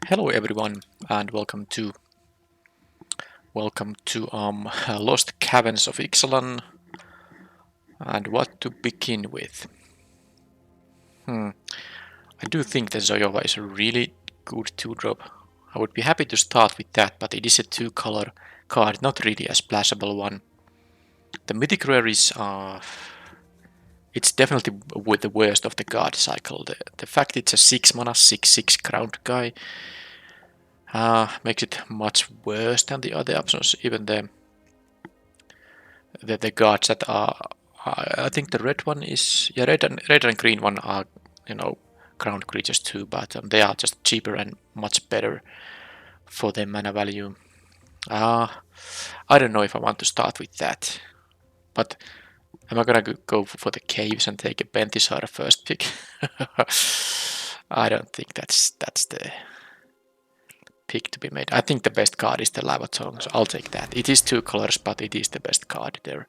Hello everyone and welcome to Lost Caverns of Ixalan. And what to begin with? I do think that Zoyova is a really good 2-drop. I would be happy to start with that, but it is a 2-color card, not really a splashable one. The mythic rare is it's definitely with the worst of the card cycle. The fact it's a 6 mana 6/6 ground guy makes it much worse than the other options. Even the cards that are, I think the red one is, yeah, red and green one are, ground creatures too, but they are just cheaper and much better for their mana value. I don't know if I want to start with that, but am I gonna go for the caves and take a Bentisar first pick? I don't think that's the pick to be made. I think the best card is the Lava Tongue, so I'll take that. It is 2 colors, but it is the best card there.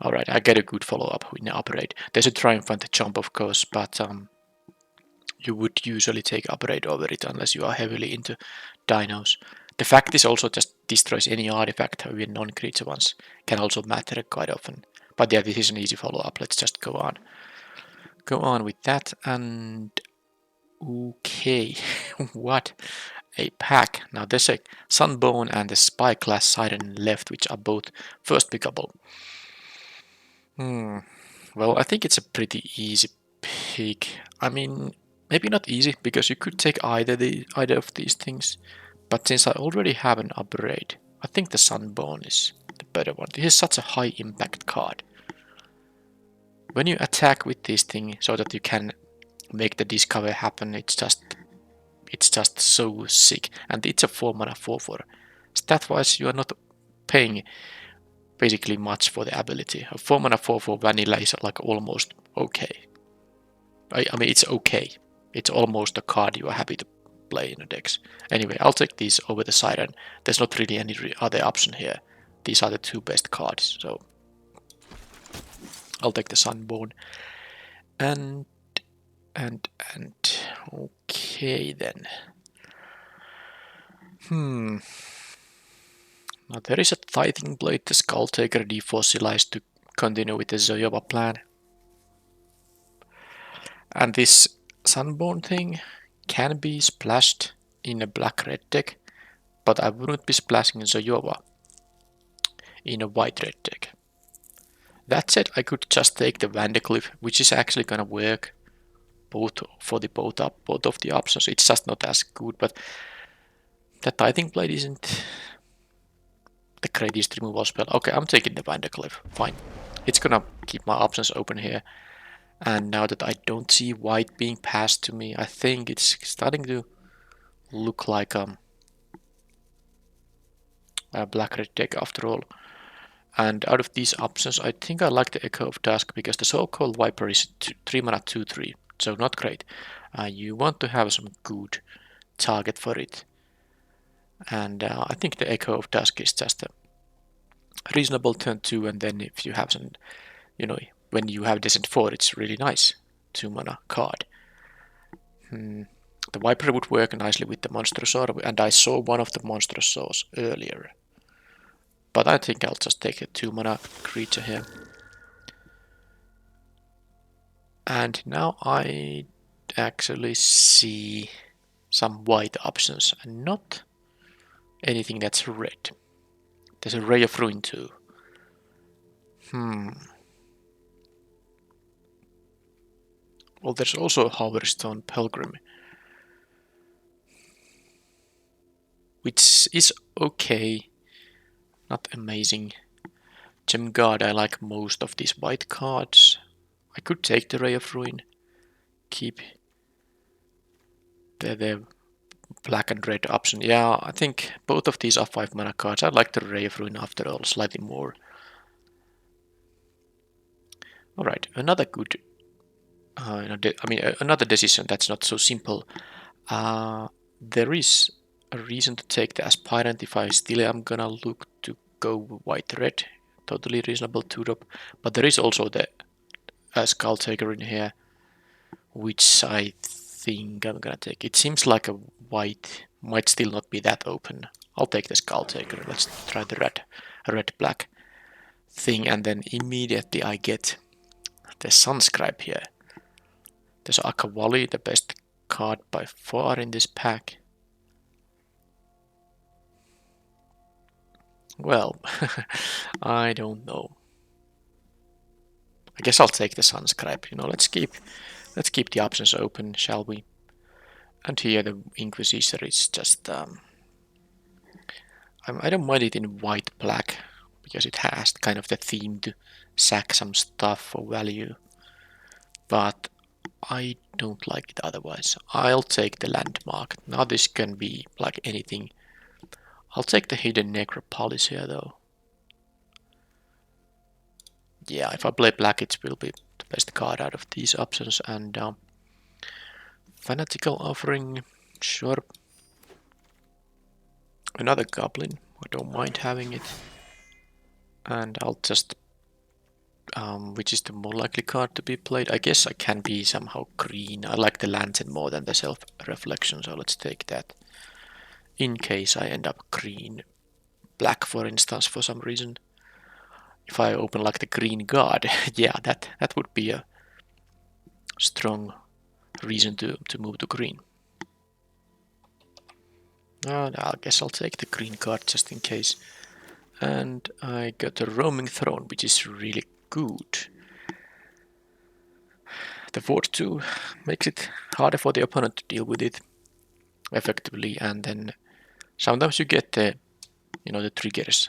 Alright, I get a good follow-up in the upgrade. There's a Triumphant jump, of course, but you would usually take upgrade over it unless you are heavily into dinos. The fact is also just destroys any artifact, even non-creature ones. Can also matter quite often. But yeah, this is an easy follow-up. Let's just go on. Go on with that, and okay, what a pack. Now there's a Sunbone and the Spy class Siren left, which are both first pickable. Well, I think it's a pretty easy pick. I mean, maybe not easy because you could take either of these things, but since I already have an upgrade, I think the Sunbone is the better one. This is such a high impact card. When you attack with this thing so that you can make the discover happen, it's just so sick. And it's a 4 mana 4/4. Stat wise, you are not paying basically much for the ability. A 4 mana 4/4 vanilla is like almost okay. I mean, it's okay. It's almost a card you are happy to play in a decks. Anyway, I'll take these over the Siren. There's not really any other option here. These are the 2 best cards, so I'll take the Sunborn. And okay then. Now there is a Tithing Blade, the Skull Taker defossilized to continue with the Zoyova plan. And this Sunborn thing can be splashed in a black-red deck, but I wouldn't be splashing Zoyova in a white-red deck. That said, I could just take the Vandercliff, which is actually gonna work both of the options. It's just not as good, but the Tithing Blade isn't the greatest removal spell. Okay, I'm taking the Vandercliff. Fine. It's gonna keep my options open here. And now that I don't see white being passed to me, I think it's starting to look like a black-red deck after all. And out of these options, I think I like the Echo of Dusk because the so-called Viper is 3 mana 2/3, so not great. You want to have some good target for it. And I think the Echo of Dusk is just a reasonable turn 2, and then if you have some, when you have Descent 4, it's really nice 2 mana card. The Viper would work nicely with the Monstrosaur, and I saw one of the Monstrosaurs earlier. But I think I'll just take a 2 mana creature here. And now I actually see some white options and not anything that's red. There's a Ray of Ruin too. Well, there's also a Hoverstone Pilgrim, which is okay, not amazing. Gem Guard, I like most of these white cards. I could take the Ray of Ruin, keep the black and red option. Yeah, I think both of these are 5 mana cards. I like the Ray of Ruin after all, slightly more. Alright, another good, another decision that's not so simple. There is a reason to take the Aspirant if I still am gonna look to go white-red. Totally reasonable 2-drop. But there is also the Skull Taker in here, which I think I'm gonna take. It seems like a white might still not be that open. I'll take the Skull Taker. Let's try the red black thing, and then immediately I get the Sunscribe here. There's Akawali, the best card by far in this pack. Well, I don't know. I guess I'll take the Sunscribe. You know, let's keep the options open, shall we? And here the Inquisitor is just I don't mind it in white black because it has kind of the theme to sack some stuff for value, but I don't like it otherwise. I'll take the Landmark. Now this can be like anything. I'll take the Hidden Necropolis here though. Yeah, if I play black it will be the best card out of these options, and Fanatical Offering, sure. Another Goblin, I don't mind having it. And I'll just which is the more likely card to be played? I guess I can be somehow green. I like the Lantern more than the Self-Reflection, so let's take that. In case I end up green. Black, for instance, for some reason. If I open like the Green Guard, yeah, that would be a strong reason to move to green. I guess I'll take the Green Guard just in case. And I got a Roaming Throne, which is really good. The Fort 2 makes it harder for the opponent to deal with it effectively, and then sometimes you get the triggers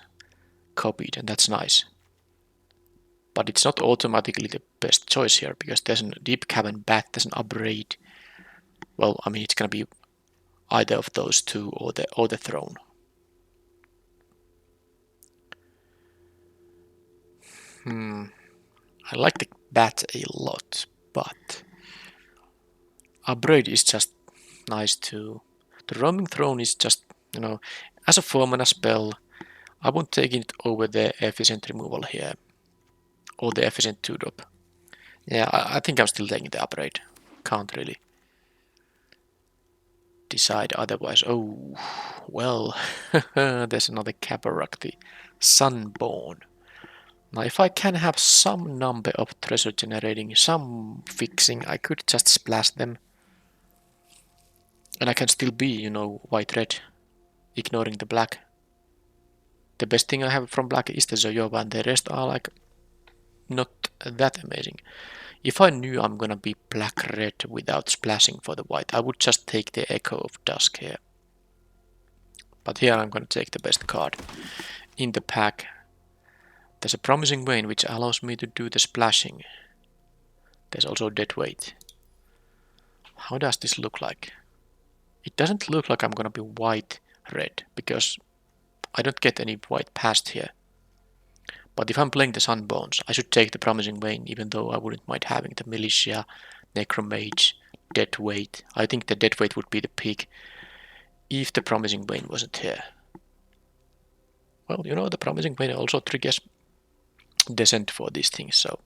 copied, and that's nice. But it's not automatically the best choice here because there's a Deep Cavern Bat, there's an Upgrade. Well, I mean it's gonna be either of those two or the Throne. I like the Bat a lot, but Upgrade is just nice too. The Roaming Throne is just, as a 4-mana spell, I won't take it over the Efficient Removal here. Or the Efficient 2-drop. Yeah, I think I'm still taking the Upgrade. Can't really decide otherwise. Oh, well, there's another Kabarak, the Sunborn. Now, if I can have some number of treasure generating, some fixing, I could just splash them. And I can still be, white-red, ignoring the black. The best thing I have from black is the Zoyova, and the rest are like not that amazing. If I knew I'm gonna be black-red without splashing for the white, I would just take the Echo of Dusk here. But here I'm gonna take the best card in the pack. There's a Promising Vein which allows me to do the splashing. There's also Deadweight. How does this look like? It doesn't look like I'm gonna be white-red because I don't get any white past here. But if I'm playing the Sunbones, I should take the Promising Vein, even though I wouldn't mind having the Militia, Necromage, Deadweight. I think the Deadweight would be the pick if the Promising Vein wasn't here. Well, the Promising Vein also triggers Descent for these things, so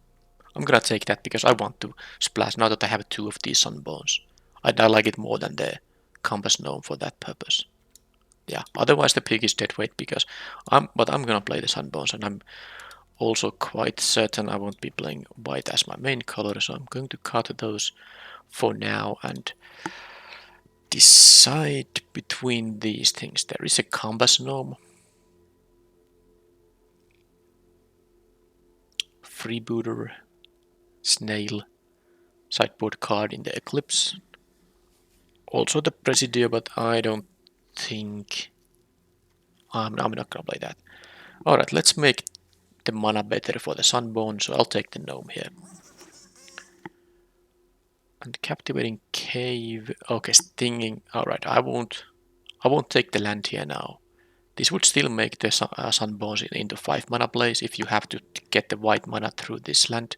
I'm gonna take that because I want to splash now that I have 2 of these Sunbones. I like it more than the Compass Gnome for that purpose. Yeah, otherwise the pick is Deadweight because I'm gonna play the Sunbones, and I'm also quite certain I won't be playing white as my main color, so I'm going to cut those for now and decide between these things. There is a Compass Gnome, Freebooter, Snail, sideboard card in the Eclipse. Also the Presidio, but I don't think I'm not gonna play that. Alright, let's make the mana better for the Sunbone, so I'll take the Gnome here. And Captivating Cave. Okay, Stinging. Alright, I won't take the land here now. This would still make the Sunbones into 5 mana plays if you have to get the white mana through this land,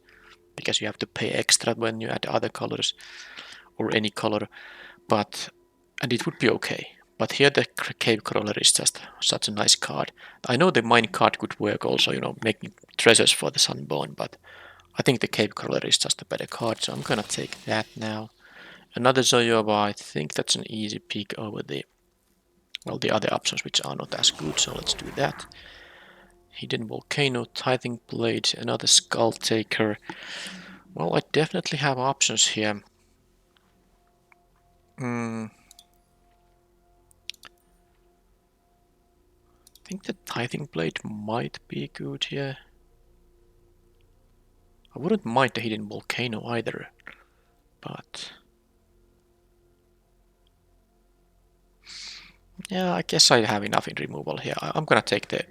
because you have to pay extra when you add other colors or any color. And it would be okay. But here the Cave Crawler is just such a nice card. I know the Mine card could work also, making treasures for the Sunbone, but I think the Cave Crawler is just a better card, so I'm gonna take that now. Another Zoyova, I think that's an easy pick over the other options which are not as good, so let's do that. Hidden Volcano, Tithing Blade, another Skull Taker. Well, I definitely have options here. I think the Tithing Blade might be good here. I wouldn't mind the Hidden Volcano either, but yeah, I guess I have enough in removal here. I'm gonna take the,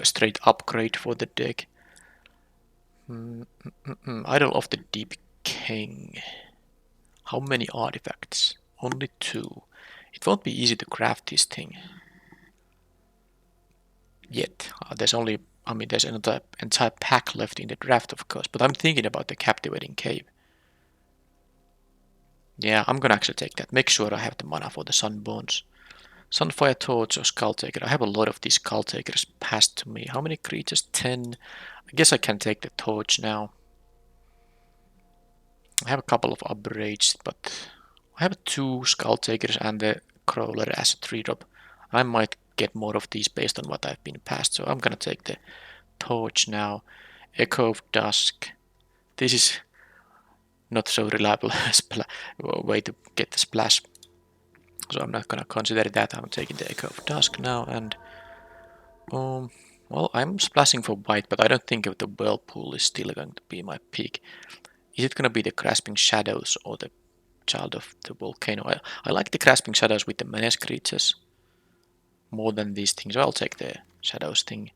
straight upgrade for the deck. Idol of the Deep King. How many artifacts? Only 2. It won't be easy to craft this thing. Yet. There's only, there's another entire pack left in the draft, of course, but I'm thinking about the Captivating Cave. Yeah, I'm gonna actually take that. Make sure I have the mana for the Sunbones. Sunfire Torch or Skull Taker. I have a lot of these Skull Takers passed to me. How many creatures? 10. I guess I can take the Torch now. I have a couple of upgrades, but I have 2 Skull Takers and the Crawler as a 3-drop. I might get more of these based on what I've been passed, so I'm gonna take the Torch now. Echo of Dusk. This is not so reliable way to get the splash, so I'm not gonna consider that. I'm taking the Echo of Dusk now, and well, I'm splashing for white, but I don't think the Whirlpool is still going to be my pick. Is it gonna be the Grasping Shadows or the Child of the Volcano? I like the Grasping Shadows with the Menace creatures more than these things, so I'll take the Shadows thing.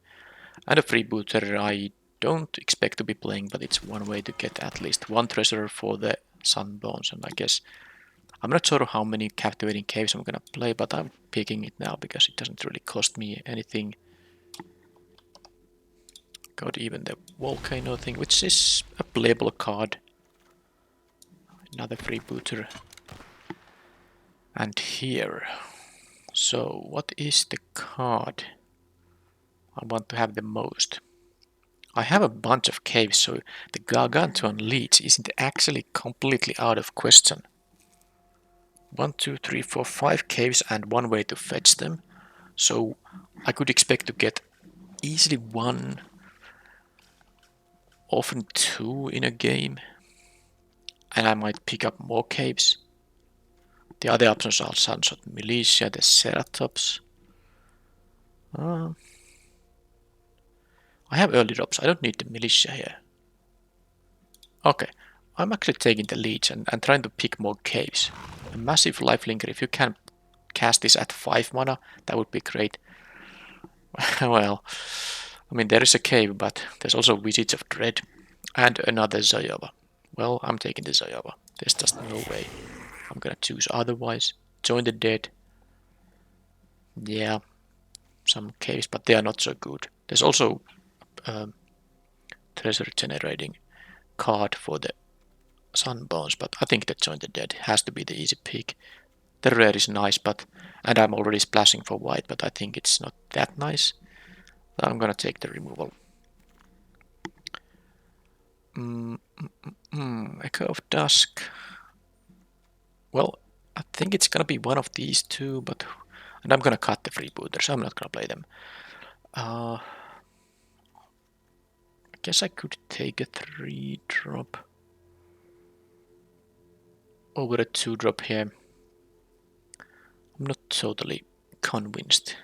And a Freebooter I don't expect to be playing, but it's one way to get at least 1 treasure for the Sunbones, and I guess I'm not sure how many Captivating Caves I'm gonna play, but I'm picking it now because it doesn't really cost me anything. Got even the Volcano thing, which is a playable card. Another Freebooter. And here. So, what is the card I want to have the most? I have a bunch of caves, so the Gargantuan Leech isn't actually completely out of question. 1, 2, 3, 4, 5 caves and 1 way to fetch them. So I could expect to get easily 1, often 2 in a game. And I might pick up more caves. The other options are Sunshot Militia, the Ceratops. I have early drops, I don't need the Militia here. Okay, I'm actually taking the Leech and trying to pick more caves. A massive lifelinker, if you can cast this at 5 mana, that would be great. Well, there is a cave, but there's also Visage of Dread and another Zoyova. Well, I'm taking the Zoyova. There's just no way I'm gonna choose otherwise. Join the Dead. Yeah, some caves, but they are not so good. There's also treasure generating card for the Sunbones, but I think that Join the Dead has to be the easy pick. The rare is nice, and I'm already splashing for white, but I think it's not that nice. I'm gonna take the removal. Echo of Dusk. Well, I think it's gonna be one of these 2, and I'm gonna cut the Freebooters. I'm not gonna play them. I guess I could take a 3-drop over a 2-drop here. I'm not totally convinced.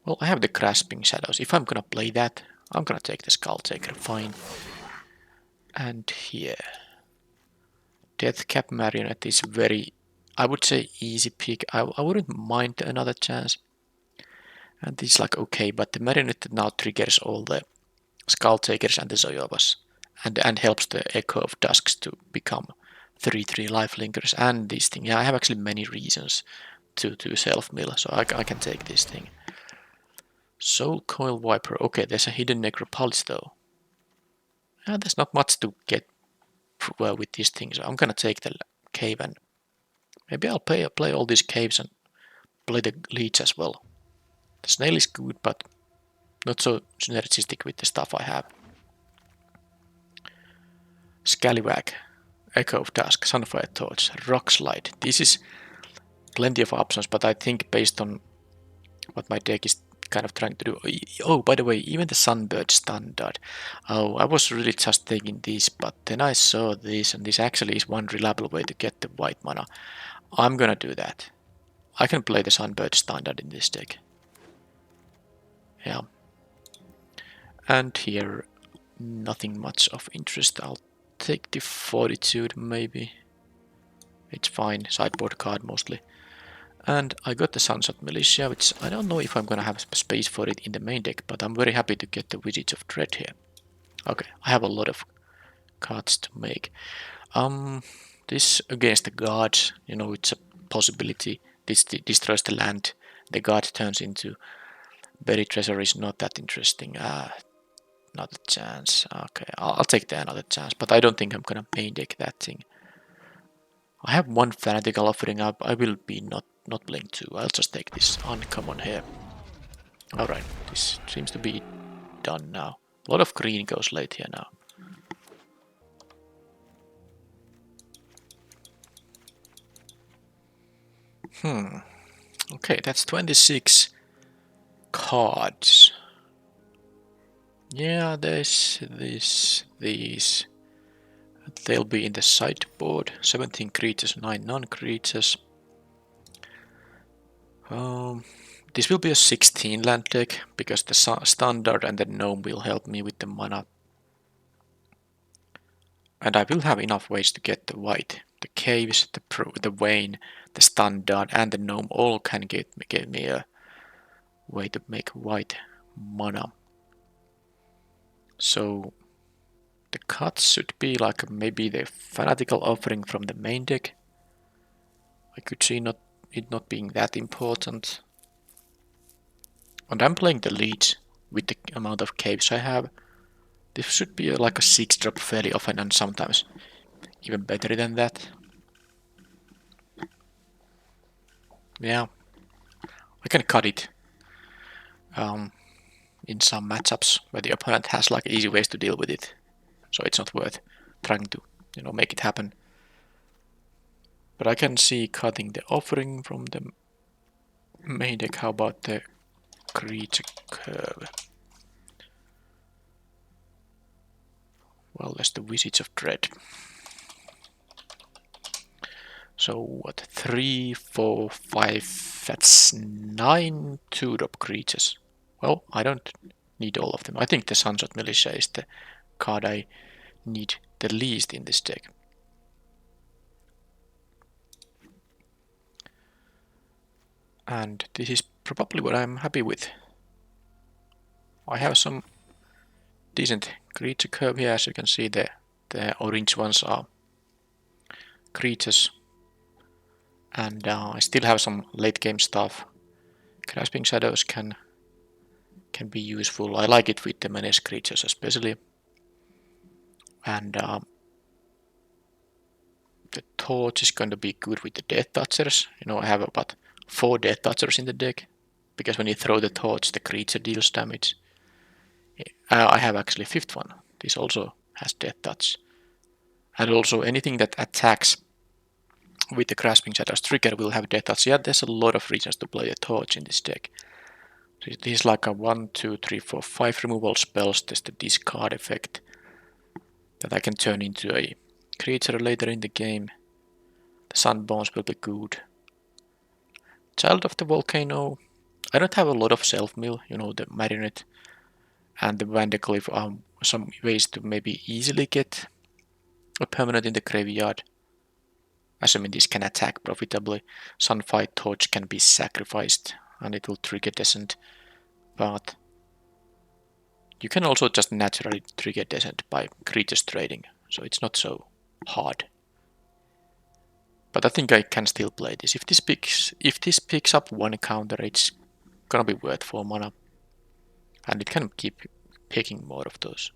Well, I have the Grasping Shadows. If I'm gonna play that, I'm gonna take the Skull Taker, fine. And here. Deathcap Marionette is very, I would say, easy pick. I wouldn't mind another chance. And it's like okay, but the Marionette now triggers all the Skull Takers and the Zoyovas. And helps the Echo of Dusks to become 3/3 lifelinkers and this thing. Yeah, I have actually many reasons to self-mill, so I can take this thing. Soul Coil Viper. Okay, there's a hidden Necropolis though. Yeah, there's not much to get well with these things. I'm gonna take the cave and maybe I'll play all these caves and play the leech as well. The snail is good, but not so synergistic with the stuff I have. Scallywag. Echo of Dusk, Sunfire Torch, Rock Slide. This is plenty of options, but I think based on what my deck is kind of trying to do. Oh, by the way, even the Sunbird standard. Oh, I was really just taking this, but then I saw this, and this actually is one reliable way to get the white mana. I'm gonna do that. I can play the Sunbird standard in this deck. Yeah. And here, nothing much of interest. I'll take the Fortitude maybe. It's fine, sideboard card mostly. And I got the Sunset Militia, which I don't know if I'm gonna have space for it in the main deck, but I'm very happy to get the Wizards of Dread here. Okay, I have a lot of cards to make. This against the guards, you know, it's a possibility. This destroys the land. The guard turns into buried treasure is not that interesting. Not a chance. Okay, I'll take the another chance, but I don't think I'm gonna main deck that thing. I have one fanatical offering up. I will be not playing two. I'll just take this uncommon here. Alright, this seems to be done now. A lot of green goes late here now. Okay, that's 26 cards. Yeah, there's this, these. They'll be in the sideboard. 17 creatures, 9 non-creatures. This will be a 16 land deck, because the standard and the gnome will help me with the mana. And I will have enough ways to get the white. The caves, the Vayne, the standard, and the gnome all can give me a way to make white mana. So the cuts should be like maybe the fanatical offering from the main deck. I could see it not being that important. And I'm playing the leads with the amount of caves I have. This should be like a 6-drop fairly often, and sometimes even better than that. Yeah, I can cut it in some matchups where the opponent has like easy ways to deal with it. So it's not worth trying to, make it happen. But I can see cutting the offering from the main deck. How about the creature curve? Well, there's the Wizards of Dread. So what? 3, 4, 5. That's 9 2-drop creatures. Well, I don't need all of them. I think the Sunset Militia is the card I need the least in this deck. And this is probably what I'm happy with. I have some decent creature curve here. As you can see, the orange ones are creatures. And I still have some late game stuff. Grasping Shadows can be useful. I like it with the menace creatures especially. And the torch is going to be good with the Death Touchers. I have about 4 Death Touchers in the deck, because when you throw the torch, the creature deals damage. I have actually a 5th one. This also has Death Touch. And also anything that attacks with the Grasping Shadows trigger will have Death Touch. Yeah, there's a lot of reasons to play a torch in this deck. This is like a 1, 2, 3, 4, 5 removal spells. There's the discard effect that I can turn into a creature later in the game. The Sunbones will be good. Child of the Volcano. I don't have a lot of self-mill, the Marionette and the Vandercliff are some ways to maybe easily get a permanent in the graveyard. Assuming this can attack profitably. Sunfire Torch can be sacrificed and it will trigger Descent. But you can also just naturally trigger Descent by creatures trading, so it's not so hard. But I think I can still play this. If this picks up 1 counter, it's gonna be worth 4 mana. And it can keep picking more of those.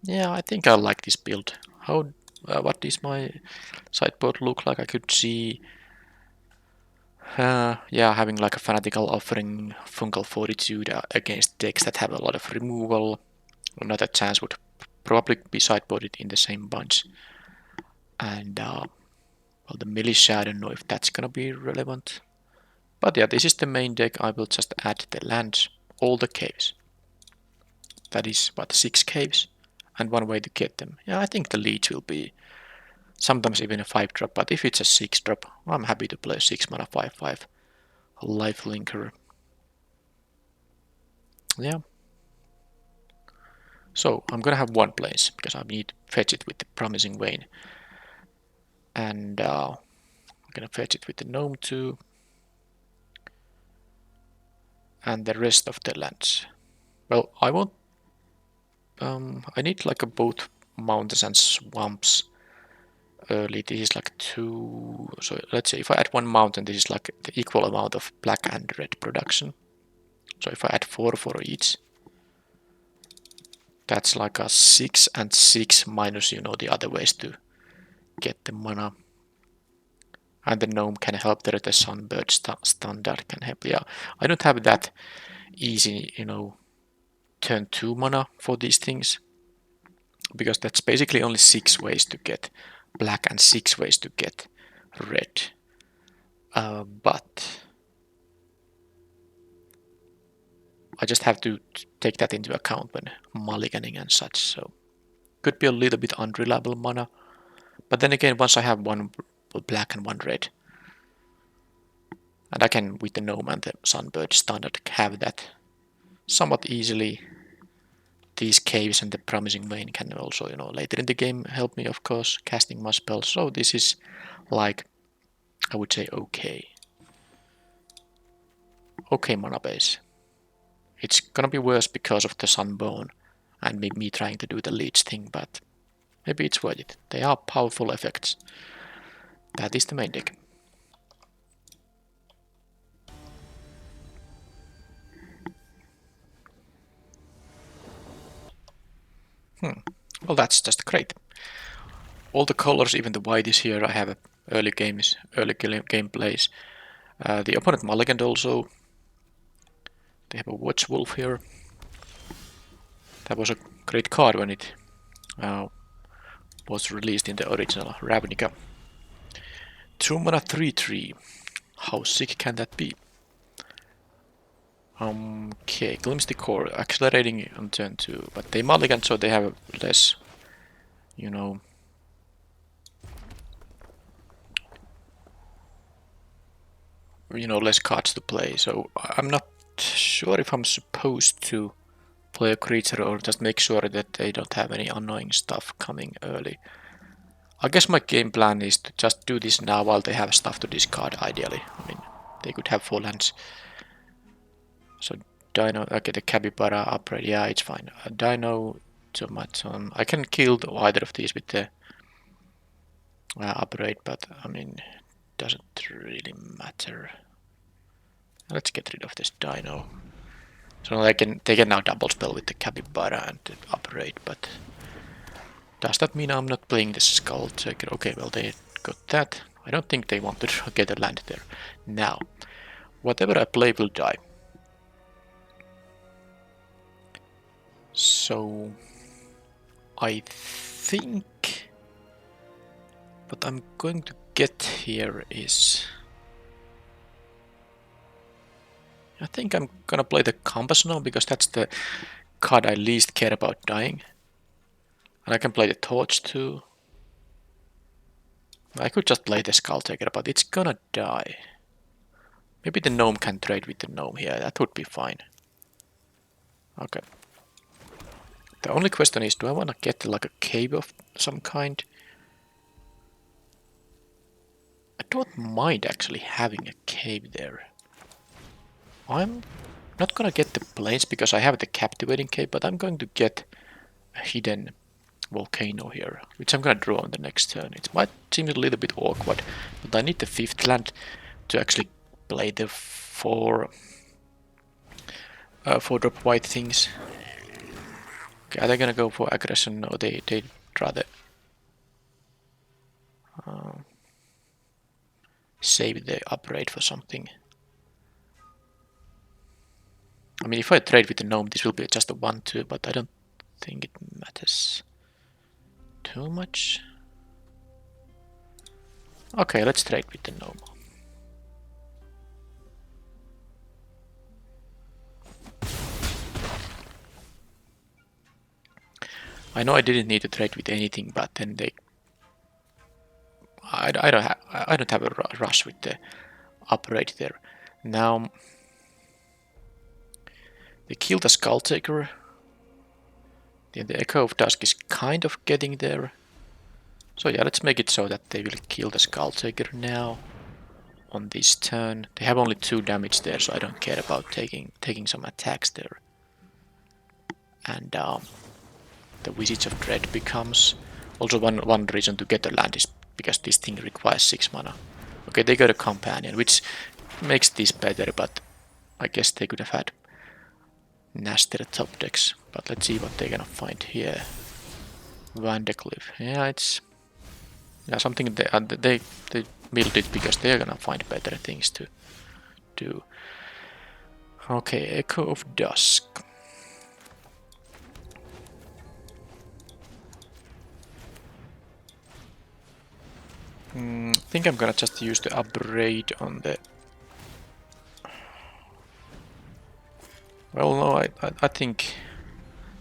Yeah, I think I like this build. What does my sideboard look like? I could see having like a fanatical offering, fungal fortitude against decks that have a lot of removal. Another chance would probably be sideboarded in the same bunch. And well, the militia, I don't know if that's gonna be relevant. But yeah, this is the main deck. I will just add the lands, all the caves. That is what, 6 caves? And one way to get them. Yeah, I think the leech will be sometimes even a 5-drop, but if it's a 6-drop, I'm happy to play 6 mana 5/5 life linker. Yeah. So I'm gonna have one place because I need to fetch it with the Promising Vein. And I'm gonna fetch it with the gnome too. And the rest of the lands. Well, I want I need like a both mountains and swamps early. This is like 2. So let's say if I add one mountain, this is like the equal amount of black and red production. So if I add 4 for each, that's like a 6 and 6 minus, you know, the other ways to get the mana. And the gnome can help there, the sunbird standard can help. Yeah, I don't have that easy, you know, turn 2 mana for these things. Because that's basically only 6 ways to get black and 6 ways to get red. But I just have to take that into account when mulliganing and such. So could be a little bit unreliable mana. But then again, once I have one black and one red, and I can, with the gnome and the sunbird standard, have that somewhat easily. These caves and the Promising Vein can also, you know, later in the game help me, of course, casting my spells. So this is like, I would say, okay mana base. It's gonna be worse because of the Sunbone and me trying to do the leech thing, but maybe it's worth it. They are powerful effects. That is the main deck. Well, that's just great. All the colors, even the white is here. I have early gameplays. The opponent mulliganed also. They have a Watch Wolf here. That was a great card when it was released in the original Ravnica. 2 mana 3/3. How sick can that be? Okay, Glimpse the Core, accelerating on turn 2, but they mulligan, so they have less, you know, less cards to play. So I'm not sure if I'm supposed to play a creature or just make sure that they don't have any annoying stuff coming early. I guess my game plan is to just do this now while they have stuff to discard, ideally. I mean, they could have 4 lands. So Dino, okay, the Capybara upgrade, yeah, it's fine. Dino, Tomaton, I can kill either of these with the upgrade, but I mean, doesn't really matter. Let's get rid of this Dino. So they can now double spell with the Capybara and the upgrade, but does that mean I'm not playing the Skull Taker? Okay, well they got that. I don't think they want to get a land there. Now, whatever I play will die. So I think what I'm going to get here is, I think I'm gonna play the Compass now because that's the card I least care about dying. And I can play the Torch too. I could just play the Skull Taker, but it's gonna die. Maybe the Gnome can trade with the Gnome here, that would be fine. Okay. The only question is, do I want to get like a cave of some kind? I don't mind actually having a cave there. I'm not gonna get the plains because I have the captivating cave, but I'm going to get a hidden volcano here, which I'm gonna draw on the next turn. It might seem a little bit awkward, but I need the 5th land to actually play the 4-drop white things. Okay, are they gonna go for aggression? No, they'd rather save the upgrade for something. I mean, if I trade with the gnome, this will be just a 1/2, but I don't think it matters. too much. Okay, let's trade with the normal. I know I didn't need to trade with anything, but then they... I don't have a rush with the upgrade there. Now they killed the Skull Taker. Then the Echo of Dusk is kind of getting there. So yeah, let's make it so that they will kill the Skull Taker now on this turn. They have only 2 damage there, so I don't care about taking some attacks there. And the Visage of Dread becomes also one reason to get the land is because this thing requires 6 mana. Okay, they got a companion, which makes this better, but I guess they could have had nastier top decks. But let's see what they're gonna find here. Vandercliff. Yeah, it's something they built it because they're gonna find better things to do. Okay, Echo of Dusk. I think I'm gonna just use the upgrade on the... Well, no, I think...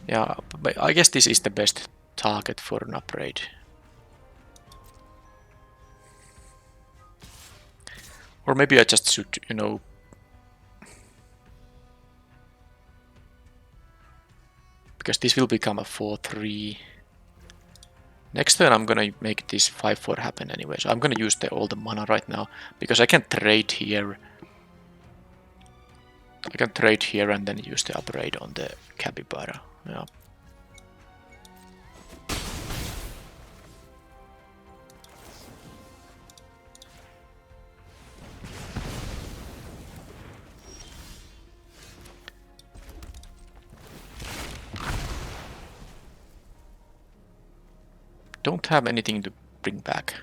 Yeah, but I guess this is the best target for an upgrade. Or maybe I just should, you know... Because this will become a 4-3. Next turn I'm gonna make this 5-4 happen anyway, so I'm gonna use all the mana right now, because I can trade here. I can trade here and then use the upgrade on the Capybara. Yeah. Don't have anything to bring back.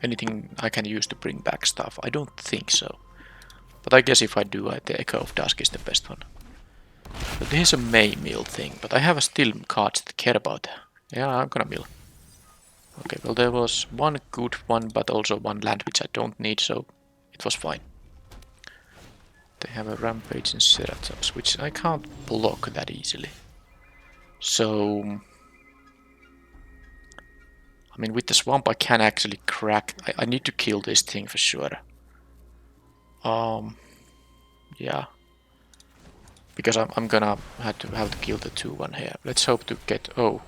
Anything I can use to bring back stuff? I don't think so. But I guess if I do, the Echo of Dusk is the best one. But this is a May mill thing, but I have still cards that care about. Yeah, I'm gonna mill. Okay, well there was one good one, but also one land which I don't need, so it was fine. They have a Rampage and Ceratops, which I can't block that easily. So... I mean, with the swamp I can actually crack... I need to kill this thing for sure. Yeah. Because I'm gonna have to kill the 2-1 here. Let's hope to get... Oh.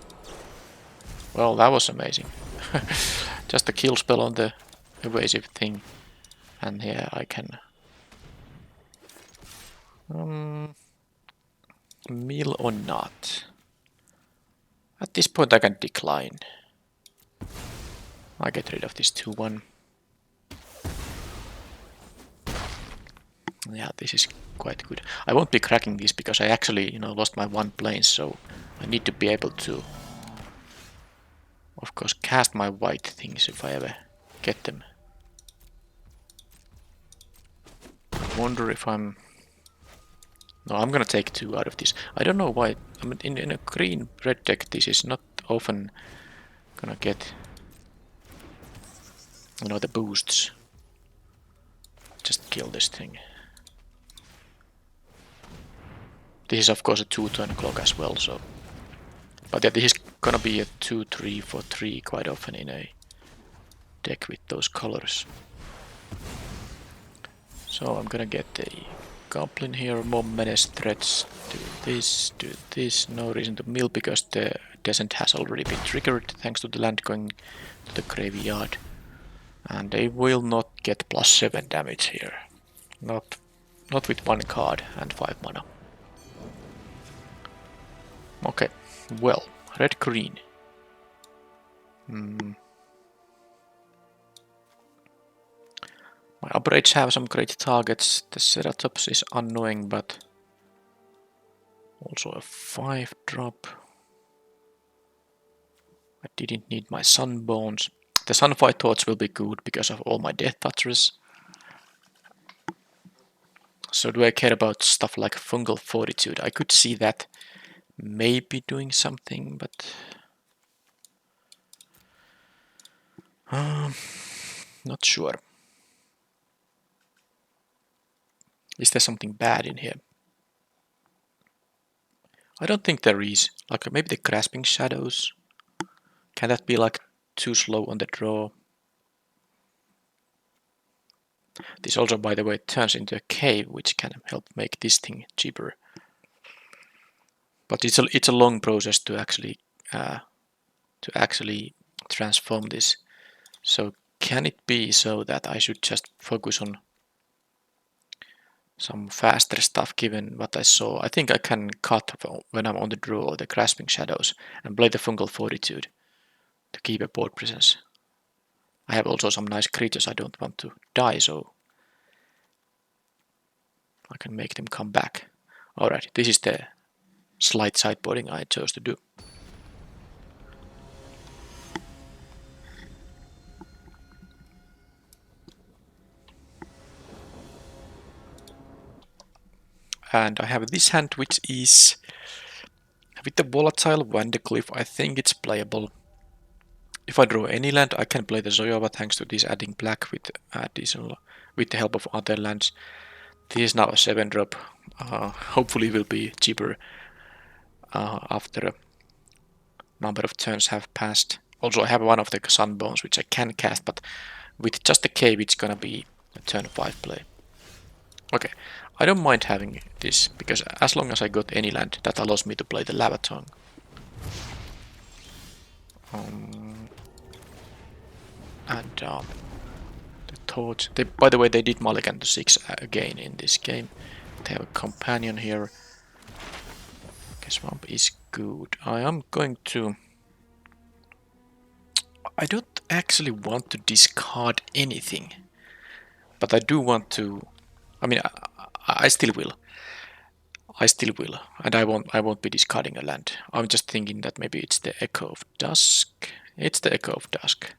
Well, that was amazing. Just a kill spell on the evasive thing. And here I can... Mill or not? At this point I can decline. I get rid of this 2-1. Yeah, this is quite good. I won't be cracking this because I actually, lost my 1 plane, so I need to be able to, of course, cast my white things if I ever get them. I wonder if I'm... No, I'm gonna take 2 out of this. I don't know why. I mean, in a green-red deck, this is not often gonna get, the boosts. Just kill this thing. This is of course a 2-turn clock as well, so... But yeah, this is gonna be a 2-3 for 3 quite often in a deck with those colors. So I'm gonna get a Goblin here, more menace threats, do this, no reason to mill because the descent has already been triggered thanks to the land going to the graveyard. And they will not get +7 damage here. Not with 1 card and 5 mana. Okay, well, red-green. My upgrades have some great targets. The Ceratops is annoying, but also a 5-drop. I didn't need my Sunbones. The Sunfight Torch will be good because of all my Death Touchers. So do I care about stuff like Fungal Fortitude? I could see that maybe doing something, but... Not sure. Is there something bad in here? I don't think there is. Like maybe the grasping shadows. Can that be like too slow on the draw? This also, by the way, turns into a cave, which can help make this thing cheaper. But it's a long process to actually transform this. So can it be so that I should just focus on some faster stuff given what I saw? I think I can cut when I'm on the draw the grasping shadows and play the fungal fortitude to keep a board presence. I have also some nice creatures I don't want to die, so I can make them come back. Alright, this is the slight sideboarding I chose to do. And I have this hand, which is with the volatile Vandercliff. I think it's playable. If I draw any land, I can play the Zoyova thanks to this adding black with with the help of other lands. This is now a 7-drop. Hopefully, it will be cheaper after a number of turns have passed. Also, I have one of the Sunbones which I can cast, but with just the cave, it's gonna be a turn 5 play. Okay, I don't mind having this, because as long as I got any land, that allows me to play the Lava Tongue. The Torch. By the way, they did mulligan to 6 again in this game. They have a companion here. Okay, Swamp is good. I am going to... I don't actually want to discard anything, but I do want to... I mean, I still will. I still will, and I won't be discarding a land. I'm just thinking that maybe it's the Echo of Dusk. It's the Echo of Dusk.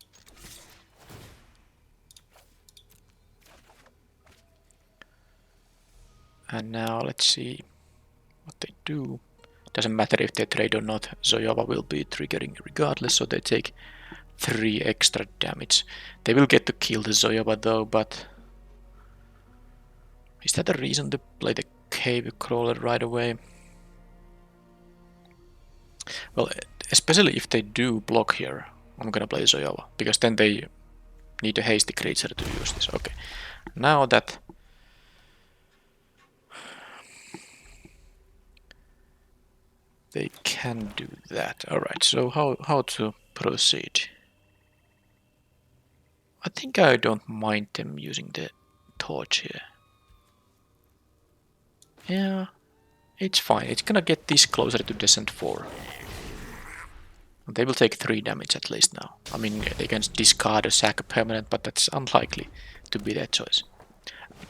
And now let's see what they do. Doesn't matter if they trade or not, Zoyova will be triggering regardless, so they take 3 extra damage. They will get to kill the Zoyova though, but... Is that a reason to play the Cave Crawler right away? Well, especially if they do block here, I'm gonna play Zoyova, because then they need a hasty creature to use this. Okay, now that they can do that. Alright, so how to proceed? I think I don't mind them using the torch here. Yeah, it's fine. It's gonna get this closer to Descent 4. They will take 3 damage at least now. I mean, they can discard a sack permanent, but that's unlikely to be their choice.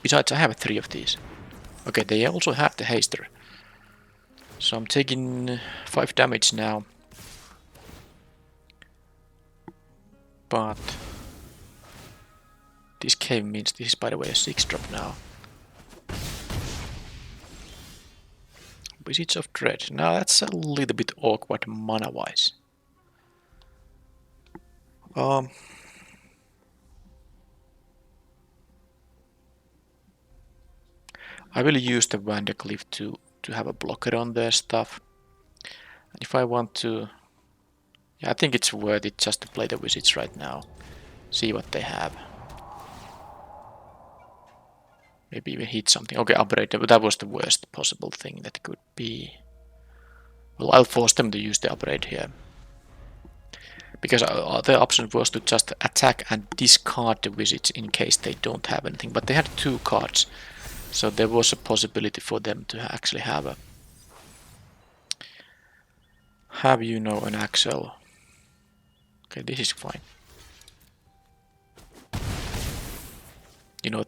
Besides, I have 3 of these. Okay, they also have the haster. So I'm taking 5 damage now. But this cave means this is, by the way, a 6-drop now. Visage of Dread. Now that's a little bit awkward mana-wise. I will use the Vandercliff to have a blocker on their stuff. And if I want to... Yeah, I think it's worth it just to play the Visage right now. See what they have. Maybe even hit something. Okay, upgrade. That was the worst possible thing that could be. Well, I'll force them to use the upgrade here. Because the option was to just attack and discard the Visage in case they don't have anything. But they had 2 cards. So there was a possibility for them to actually have a... an Axel. Okay, this is fine.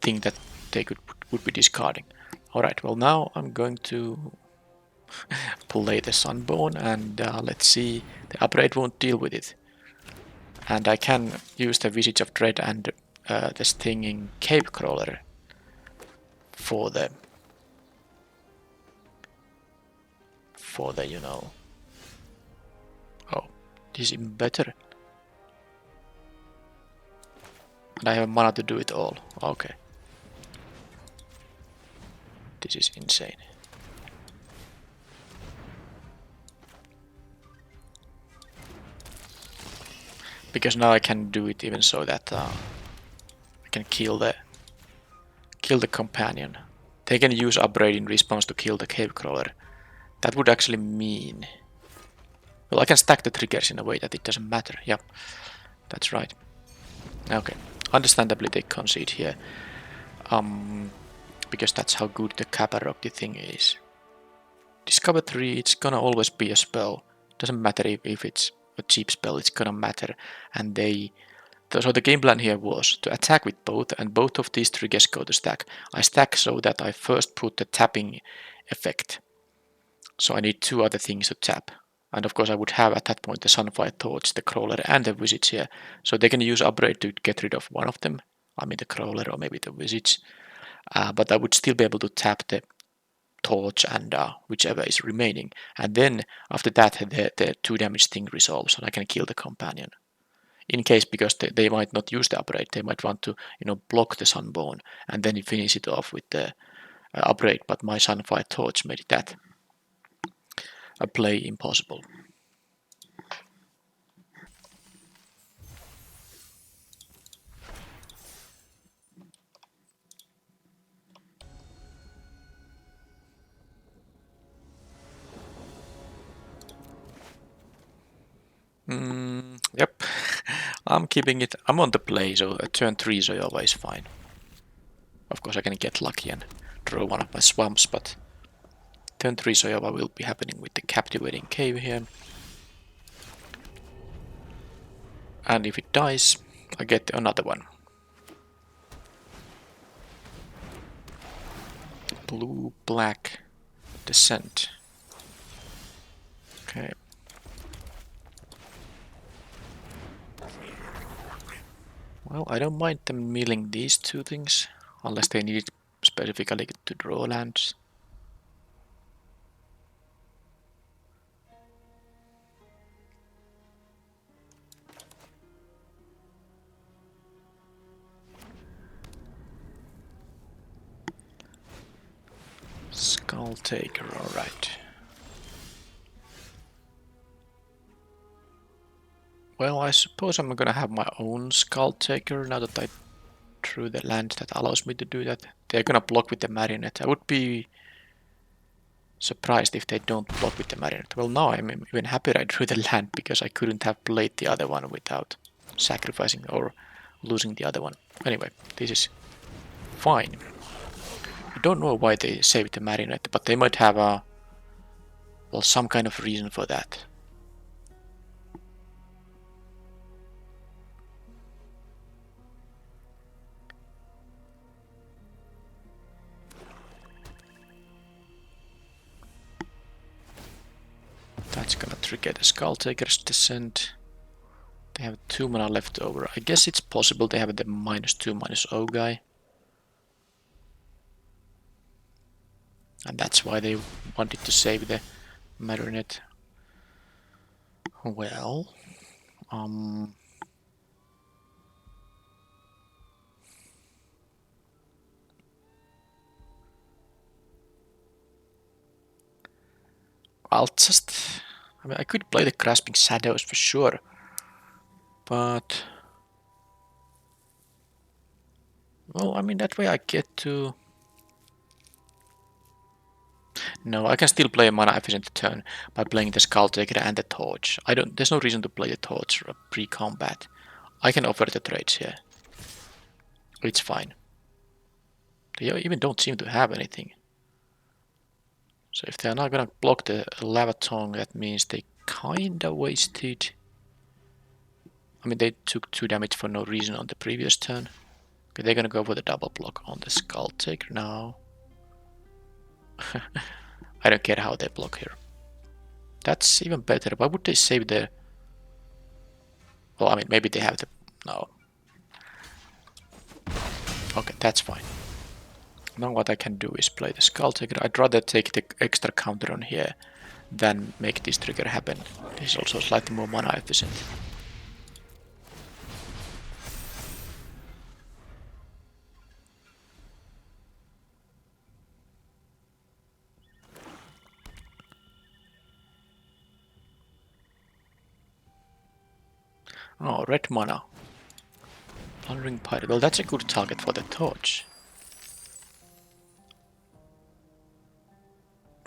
Thing that they would be discarding. Alright, well now I'm going to play the Sunbone and let's see, the upgrade won't deal with it. And I can use the Visage of Dread and the Stinging Cave Crawler for the Oh, this is even better. And I have mana to do it all. Okay. This is insane. Because now I can do it even so that I can kill the companion. They can use upgrade in response to kill the cave crawler. That would actually mean... Well, I can stack the triggers in a way that it doesn't matter. Yep, that's right. Okay, understandably they concede here. Because that's how good the Kabarokti thing is. Discover 3, it's gonna always be a spell. Doesn't matter if it's a cheap spell, it's gonna matter. And so the game plan here was to attack with both, and both of these triggers go to stack. I stack so that I first put the tapping effect. So I need 2 other things to tap. And of course I would have at that point the Sunfire Torch, the Crawler and the Visage here. So they can use upgrade to get rid of one of them. I mean the Crawler or maybe the Visage. But I would still be able to tap the Torch and whichever is remaining. And then after that the 2 damage thing resolves and I can kill the companion. In case, because they might not use the upgrade, they might want to block the Sunbone and then finish it off with the upgrade, but my Sunfire Torch made that a play impossible. Yep, I'm keeping it. I'm on the play, so turn 3 Zoyova is fine. Of course I can get lucky and draw one of my swamps, but turn 3 Zoyova will be happening with the Captivating Cave here. And if it dies, I get another one. Blue, black, descent. Okay. Well, I don't mind them milling these 2 things, unless they need it specifically to draw lands. Skull Taker, alright. Well, I suppose I'm gonna have my own Skull Taker now that I drew the land that allows me to do that. They're gonna block with the Marionette. I would be surprised if they don't block with the Marionette. Well, now I'm even happier I drew the land because I couldn't have played the other one without sacrificing or losing the other one. Anyway, this is fine. I don't know why they saved the Marionette, but they might have well, some kind of reason for that. That's gonna trigger the Skull Taker's Descent. They have 2 mana left over. I guess it's possible they have the -2/-0 guy. And that's why they wanted to save the Marionette. Well, I'll just... I mean, I could play the Grasping Shadows for sure, but... Well, I mean, that way I get to... No, I can still play a mana efficient turn by playing the Skull Taker and the Torch. There's no reason to play the Torch pre-combat. I can offer the trades here. It's fine. They even don't seem to have anything. So if they're not gonna block the Lava Tongue, that means they kinda wasted... I mean, they took 2 damage for no reason on the previous turn. Okay, they're gonna go for the double block on the Skull Taker now. I don't care how they block here. That's even better. Why would they save the... Well, I mean, maybe they have the... No. Okay, that's fine. Now what I can do is play the Skull Taker. I'd rather take the extra counter on here than make this trigger happen. This is also slightly more mana efficient. Oh, red mana. Plundering pirate. Well, that's a good target for the torch.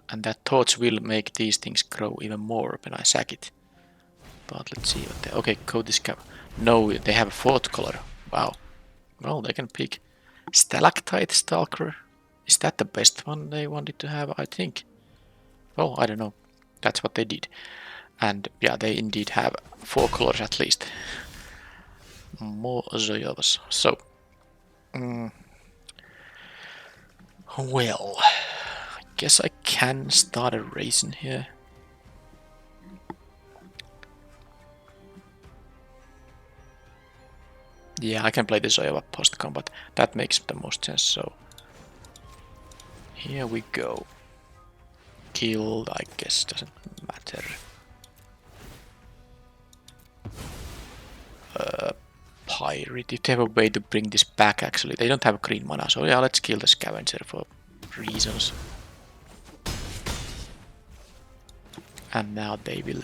And that torch will make these things grow even more when I sack it. But let's see what they... Okay, code this cap. No, they have a fourth color. Wow. Well, they can pick Stalactite Stalker. Is that the best one they wanted to have? I think. Oh, I don't know. That's what they did. And yeah, they indeed have 4 colors at least. More Zoyovas. So, well, I guess I can start a race in here. Yeah, I can play the Zoyova post-combat. That makes the most sense, so... Here we go. Killed, I guess, doesn't matter. Pirate, if they have a way to bring this back actually. They don't have green mana, so yeah, let's kill the scavenger for reasons. And now they will...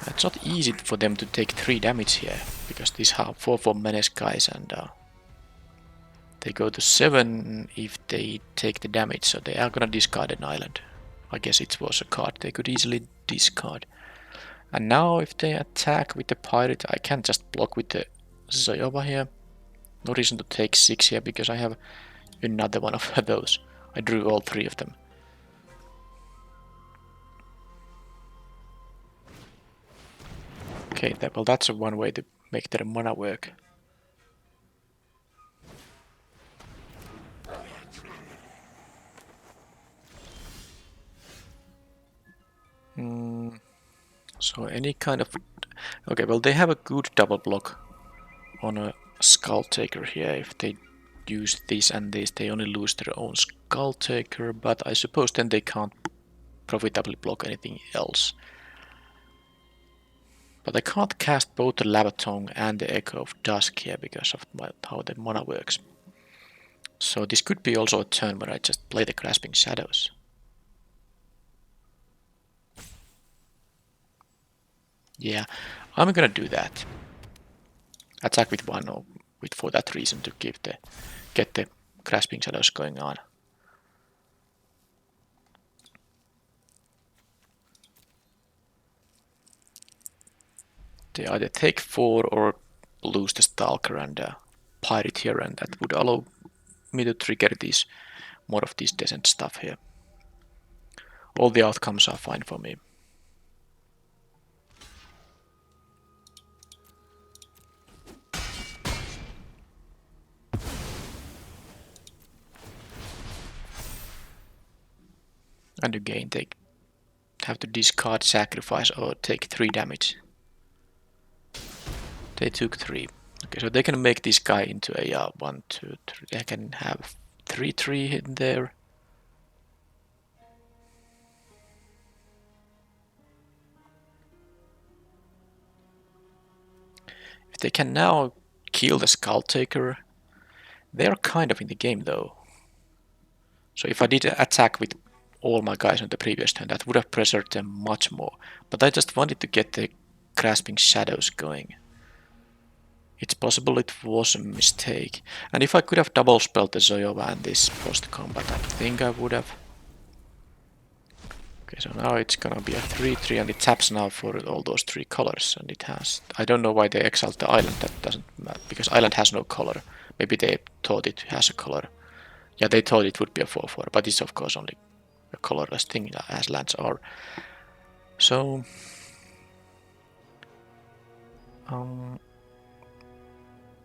It's not easy for them to take 3 damage here, because these have 4/4 menace guys and they go to 7 if they take the damage, so they are gonna discard an island. I guess it was a card they could easily discard. And now if they attack with the pirate, I can just block with the Zoyova here. No reason to take 6 here because I have another one of those. I drew all 3 of them. Okay, well that's one way to make their mana work. So any kind of... Okay, well they have a good double block on a Skull Taker here. If they use this and this, they only lose their own Skull Taker, but I suppose then they can't profitably block anything else. But I can't cast both the Lava Tongue and the Echo of Dusk here because of how the mana works. So this could be also a turn where I just play the Grasping Shadows. Yeah, I'm gonna do that. Attack with 1 or with for that reason to get the Grasping Shadows going on. They either take 4 or lose the Stalker and Pirate here, and that would allow me to trigger these more of these decent stuff here. All the outcomes are fine for me. And again, they have to discard, sacrifice, or take 3 damage. They took 3. Okay, so they can make this guy into a 1, 2, 3. They can have 3/3 in there. If they can now kill the Skull Taker, they're kind of in the game though. So if I did attack with all my guys on the previous turn, that would have pressured them much more. But I just wanted to get the Grasping Shadows going. It's possible it was a mistake. And if I could have double spelled the Zoyova and this post-combat, I think I would have. Okay, so now it's gonna be a 3/3 and it taps now for all those 3 colors. And it has... I don't know why they exiled the island, that doesn't matter. Because island has no color. Maybe they thought it has a color. Yeah, they thought it would be a 4/4, but it's of course only a colorless thing as lands are. So...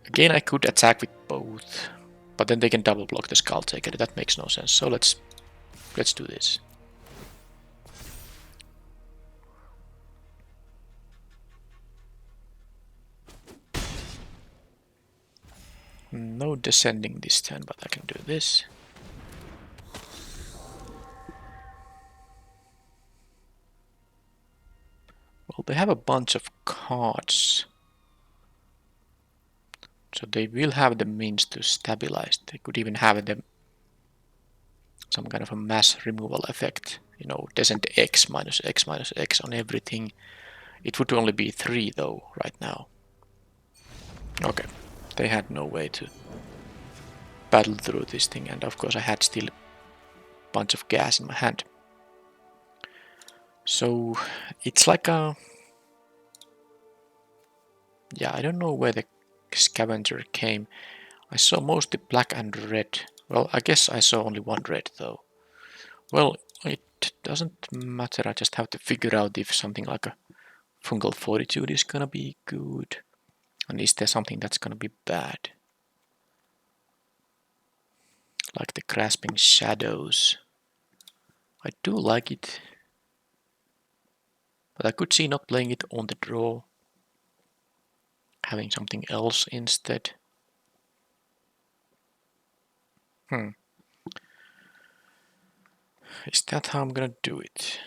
Again, I could attack with both, but then they can double block the Skull Taker. That makes no sense. So let's do this. No descending this turn, but I can do this. Well, they have a bunch of cards. So they will have the means to stabilize. They could even have them some kind of a mass removal effect. You know, descent X minus X minus X on everything. It would only be 3 though, right now. Okay, they had no way to battle through this thing, and of course I had still a bunch of gas in my hand. So it's like a... Yeah, I don't know where the scavenger came. I saw mostly black and red. Well, I guess I saw only one red though. Well, it doesn't matter, I just have to figure out if something like a fungal fortitude is gonna be good. And is there something that's gonna be bad? Like the grasping shadows. I do like it. But I could see not playing it on the draw. Having something else instead. Is that how I'm gonna do it?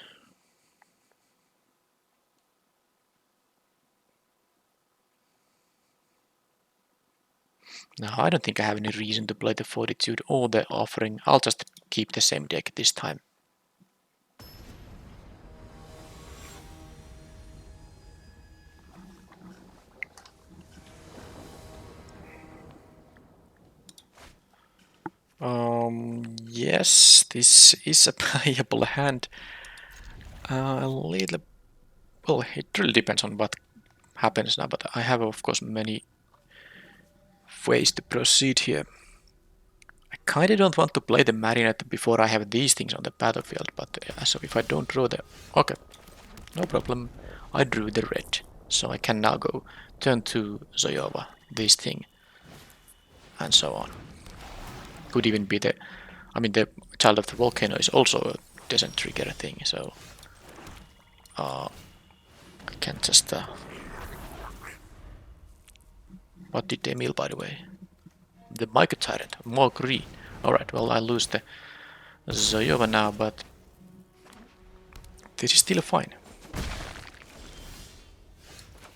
No, I don't think I have any reason to play the Fortitude or the Offering. I'll just keep the same deck this time. Yes, this is a playable hand. A little... Well, it really depends on what happens now, but I have, of course, many ways to proceed here. I kinda don't want to play the Marionette before I have these things on the battlefield, but so if I don't draw the... Okay, no problem. I drew the red, so I can now go turn to Zoyova, this thing, and so on. Could even be the... I mean, the Child of the Volcano is also a descent trigger thing, so... I can just... What did they mill, by the way? The Micro Tyrant, more green. Alright, well, I lose the Zoyova now, but... This is still fine.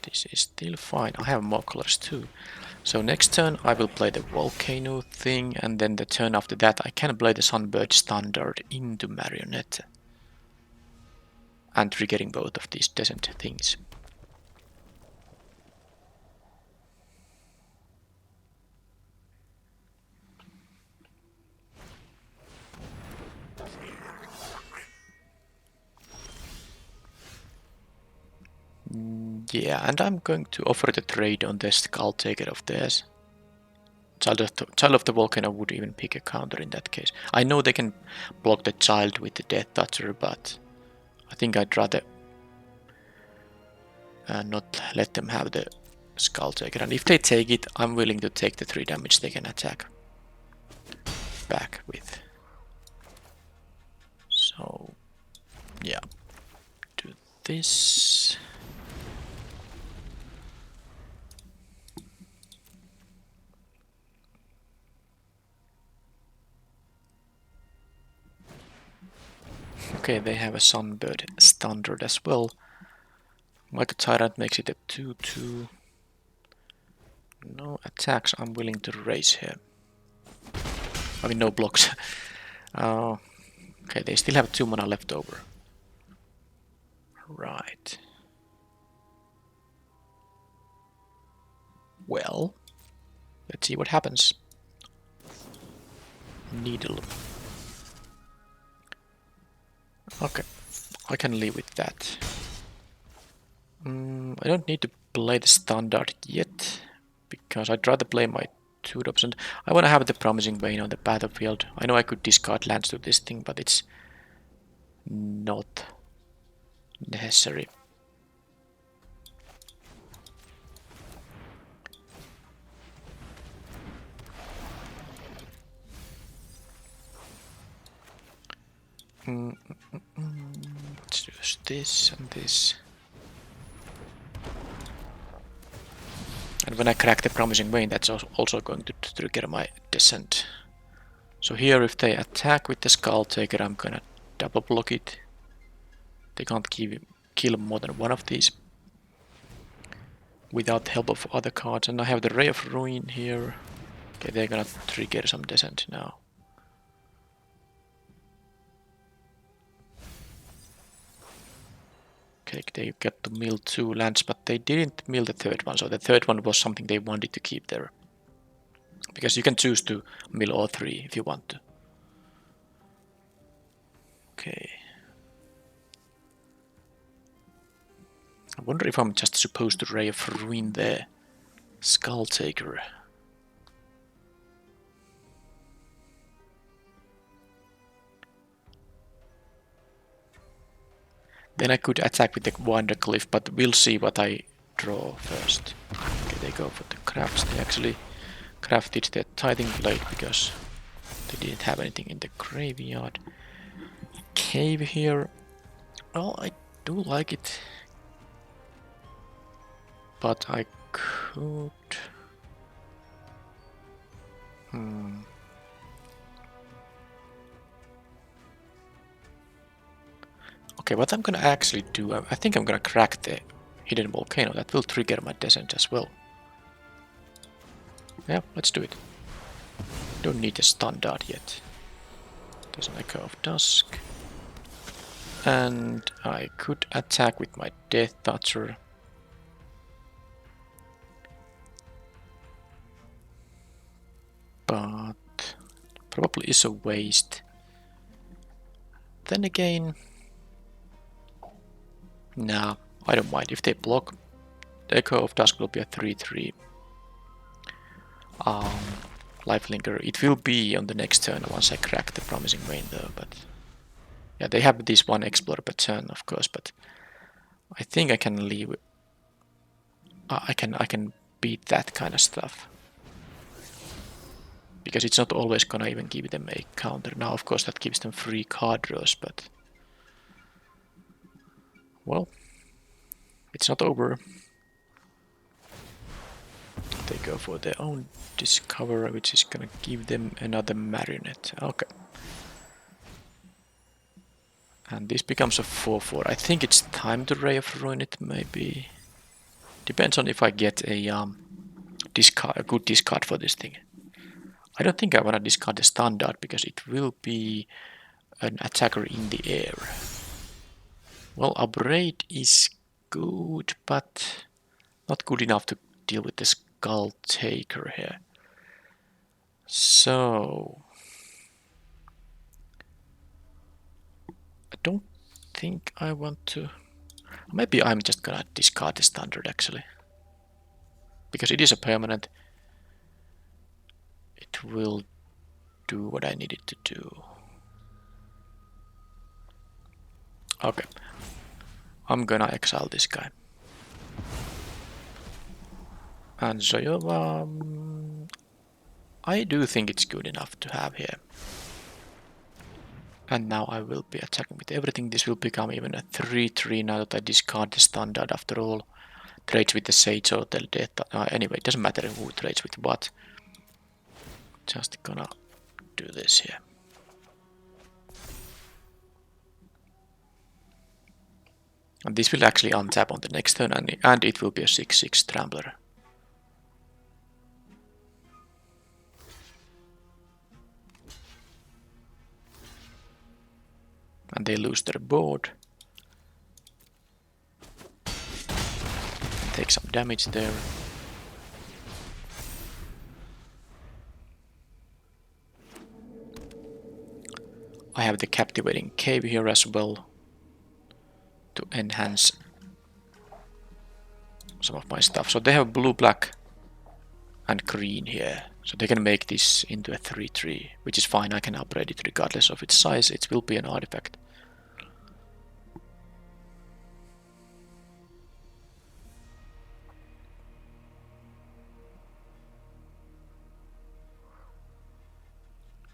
This is still fine. I have more colors too. So next turn I will play the Volcano thing, and then the turn after that I can play the Sunbird Standard into Marionette. And triggering both of these descent things. Yeah, and I'm going to offer the trade on the Skull Taker of theirs. Child of the Volcano would even pick a counter in that case. I know they can block the child with the Death Toucher, but I think I'd rather not let them have the Skull Taker. And if they take it, I'm willing to take the 3 damage they can attack back with. So, yeah, do this. Okay, they have a Sunbird Standard as well. Micro Tyrant makes it a 2-2. No attacks, I'm willing to raise here. I mean, no blocks. Okay, they still have 2 mana left over. Right. Well, let's see what happens. Needle. Okay, I can live with that. I don't need to play the Standard yet, because I'd rather play my 2 drops, and I want to have the Promising Vein on the battlefield. I know I could discard lands to this thing, but it's not necessary. Let's use this and this. And when I crack the Promising Vein, that's also going to trigger my Descent. So here, if they attack with the Skull Taker, I'm gonna double block it. They can't kill more than one of these without the help of other cards. And I have the Ray of Ruin here. Okay, they're gonna trigger some Descent now. Okay, they got to mill 2 lands, but they didn't mill the third one, so the third one was something they wanted to keep there. Because you can choose to mill all 3 if you want to. Okay. I wonder if I'm just supposed to Ray of Ruin the Skull Taker. Then I could attack with the Wandercliff, but we'll see what I draw first. Okay, they go for the crafts. They actually crafted the Tithing Blade because they didn't have anything in the graveyard. Cave here. Well, I do like it. But I could... Okay, what I'm gonna actually do, I think I'm gonna crack the hidden volcano. That will trigger my descent as well. Yeah, let's do it. Don't need a standard yet. There's an Echo of Dusk. And I could attack with my Death Toucher. But probably is a waste. Then again, nah, I don't mind. If they block, the Echo of Dusk will be a 3/3. Lifelinker. It will be on the next turn once I crack the Promising Vein though, but yeah, they have this one Explorer per turn, of course, but I think I can leave. I can beat that kind of stuff. Because it's not always gonna even give them a counter. Now, of course, that gives them free card draws, but well, it's not over. They go for their own Discover, which is gonna give them another Marionette. Okay. And this becomes a 4/4. I think it's time to Ray of Ruin it, maybe. Depends on if I get a good discard for this thing. I don't think I want to discard the standard because it will be an attacker in the air. Well, Upgrade is good, but not good enough to deal with the Skull Taker here. So I don't think I want to... Maybe I'm just gonna discard the standard actually. Because it is a permanent. It will do what I need it to do. Okay. I'm gonna exile this guy. And Zoyova... I do think it's good enough to have here. And now I will be attacking with everything. This will become even a 3/3 now that I discard the standard after all. Trades with the Sage or the Death. Anyway, it doesn't matter who trades with what. Just gonna do this here. And this will actually untap on the next turn, and it will be a 6/6 Trampler. And they lose their board. Take some damage there. I have the Captivating Cave here as well to enhance some of my stuff. So they have blue, black and green here. So they can make this into a 3/3, which is fine. I can upgrade it regardless of its size. It will be an artifact.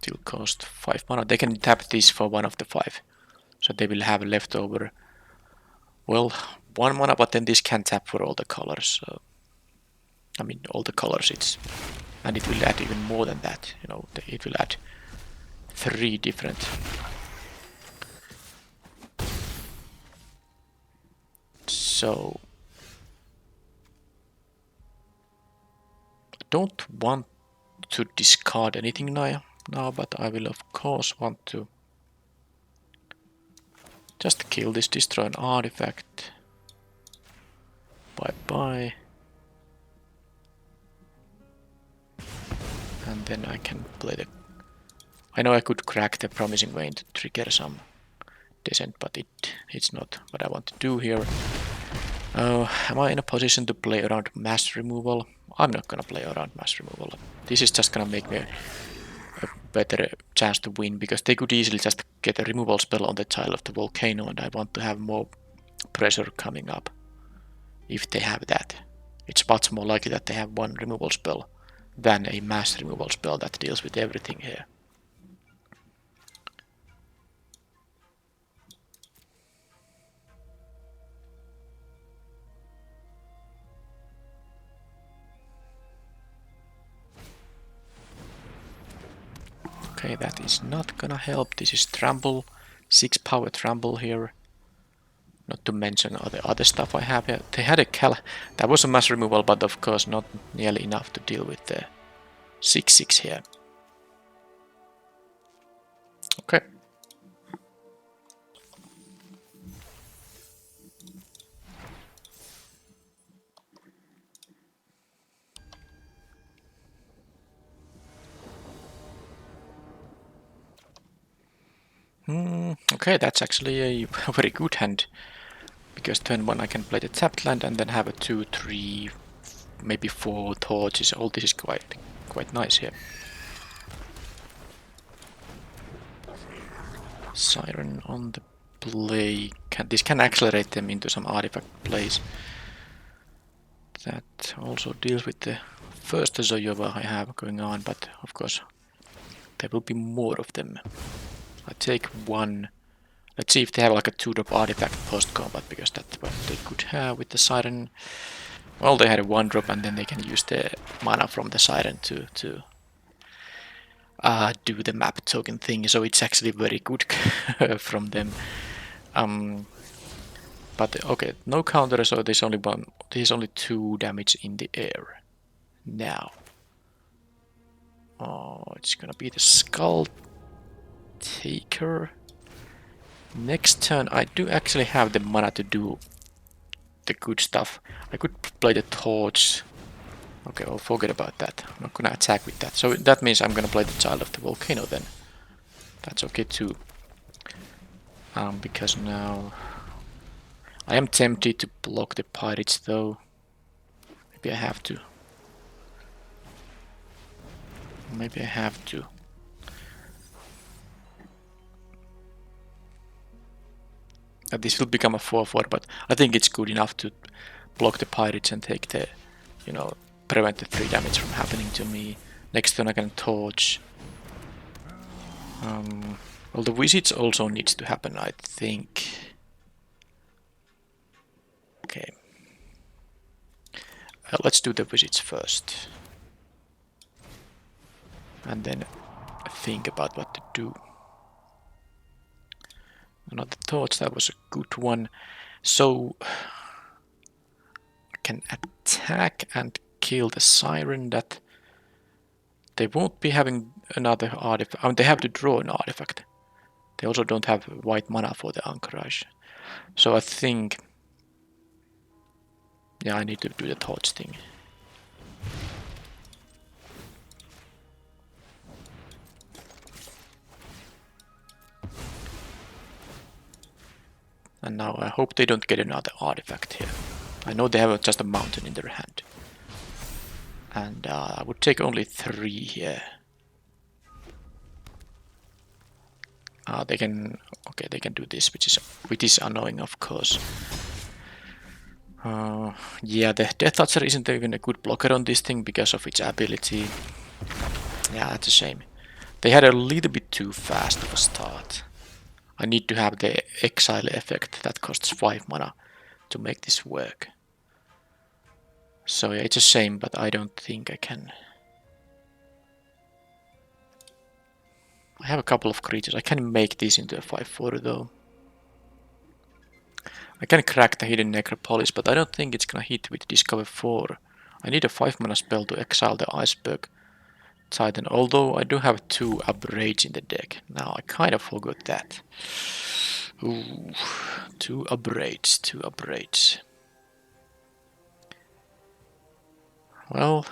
It will cost 5 mana. They can tap this for one of the 5. So they will have leftover, well, 1 mana, but then this can tap for all the colors. So, I mean, all the colors and it will add even more than that. You know, it will add 3 different. So I don't want to discard anything now, but I will of course want to just kill this, destroy an artifact. Bye-bye. And then I can play the... I know I could crack the Promising Vein to trigger some descent, but it's not what I want to do here. Am I in a position to play around mass removal? I'm not gonna play around mass removal. This is just gonna make me a better chance to win, because they could easily just get a removal spell on the Child of the Volcano, and I want to have more pressure coming up. If they have that, it's much more likely that they have one removal spell than a mass removal spell that deals with everything here. Okay, that is not gonna help. This is Trample, 6 power Trample here. Not to mention all the other stuff I have here. They had a that was a mass removal, but of course not nearly enough to deal with the 6/6 here. Okay. Okay, that's actually a very good hand. Because turn 1 I can play the tapped land and then have a 2, 3, maybe 4 torches. All this is quite nice here. Siren on the play. This can accelerate them into some artifact plays. That also deals with the first Zoyova I have going on, but of course there will be more of them. I take 1. Let's see if they have like a 2-drop artifact post-combat, because that's what they could have with the Siren. Well, they had a 1-drop, and then they can use the mana from the Siren to do the map token thing, so it's actually very good from them. But okay, no counter, so there's only 2 damage in the air. Now. Oh, it's gonna be the Skull Taker. Next turn, I do actually have the mana to do the good stuff. I could play the Torch. Okay, I'll forget about that. I'm not gonna attack with that. So that means I'm gonna play the Child of the Volcano then. That's okay too. Because now I am tempted to block the pirates though. Maybe I have to. Maybe I have to. This will become a 4/4, but I think it's good enough to block the pirates and take the, you know, prevent the 3 damage from happening to me. Next turn I can torch. Well, the visits also needs to happen, I think. Okay. Let's do the visits first. And then think about what to do. Another torch, that was a good one. So I can attack and kill the Siren. That they won't be having another artifact. I mean, they have to draw an artifact. They also don't have white mana for the Anchorage. So I think, yeah, I need to do the torch thing. And now I hope they don't get another artifact here. I know they have just a mountain in their hand. And I would take only 3 here. They can do this, which is annoying, of course. Yeah, the Death Toucher isn't even a good blocker on this thing because of its ability. Yeah, that's a shame. They had a little bit too fast of a start. I need to have the Exile effect that costs 5 mana to make this work. So yeah, it's a shame, but I don't think I can. I have a couple of creatures. I can make this into a 5/4 though. I can crack the Hidden Necropolis, but I don't think it's gonna hit with Discover 4. I need a 5 mana spell to exile the Iceberg Titan, although I do have 2 upgrades in the deck. Now I kind of forgot that. Ooh, 2 upgrades. Well,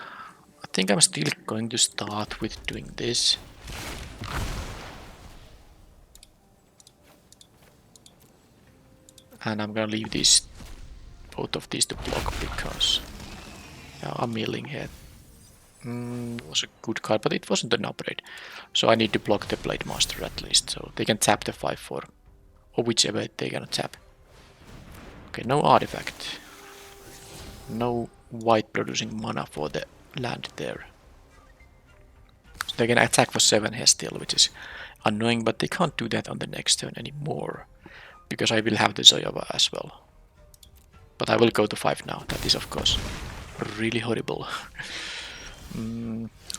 I think I'm still going to start with doing this. And I'm gonna leave these, both of these to block because I'm milling here. Was a good card, but it wasn't an upgrade. So I need to block the Blade Master at least, so they can tap the 5/4. Or whichever they're gonna tap. Okay, no artifact. No white producing mana for the land there. So they can attack for 7 here still, which is annoying, but they can't do that on the next turn anymore. Because I will have the Zoyova as well. But I will go to 5 now. That is of course really horrible.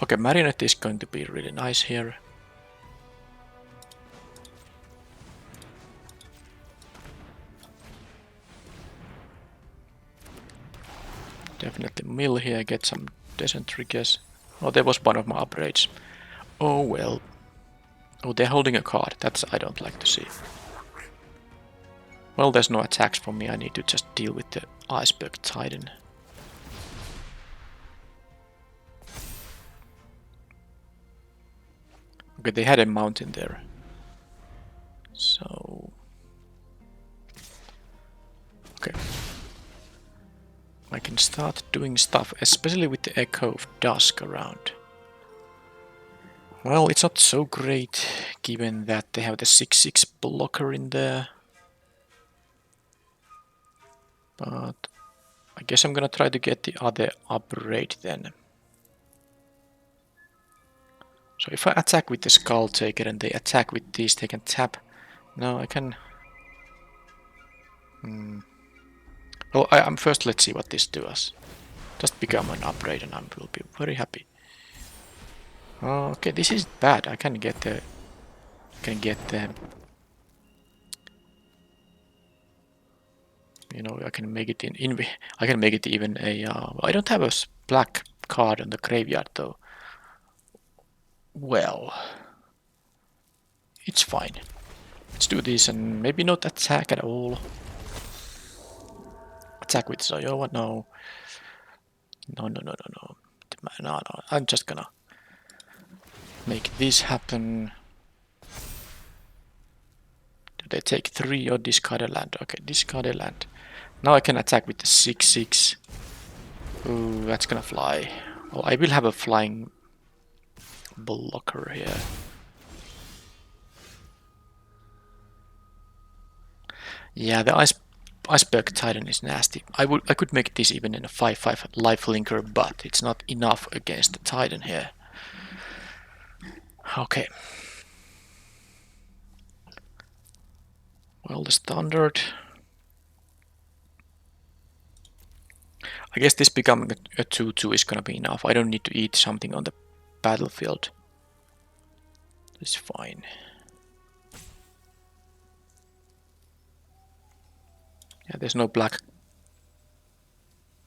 Okay, Marionette is going to be really nice here. Definitely mill here, get some decent triggers. Oh, there was one of my upgrades. Oh well. Oh, they're holding a card. That's I don't like to see. Well, there's no attacks from me. I need to just deal with the Iceberg Titan. Okay, they had a mountain there. So... okay. I can start doing stuff, especially with the Echo of Dusk around. Well, it's not so great, given that they have the 6/6 blocker in there. But I guess I'm gonna try to get the other upgrade then. So if I attack with the Skull Taker and they attack with these, they can tap. No, I can... Well, first let's see what this does. Just become an upgrade and I will be very happy. Okay, this is bad. I can get the... you know, I can make it I can make it even a... I don't have a black card on the graveyard though. Well... it's fine. Let's do this and maybe not attack at all. Attack with Zoyova, no. No. I'm just gonna make this happen. Do they take 3 or discard a land? Okay, discard a land. Now I can attack with the 6/6. Ooh, that's gonna fly. Well, I will have a flying blocker here. Yeah, the Iceberg Titan is nasty. I could make this even in a 5/5 lifelinker, but it's not enough against the Titan here. Okay. Well, the standard. I guess this becoming a 2/2 is gonna be enough. I don't need to eat something on the battlefield. It's fine. Yeah, there's no black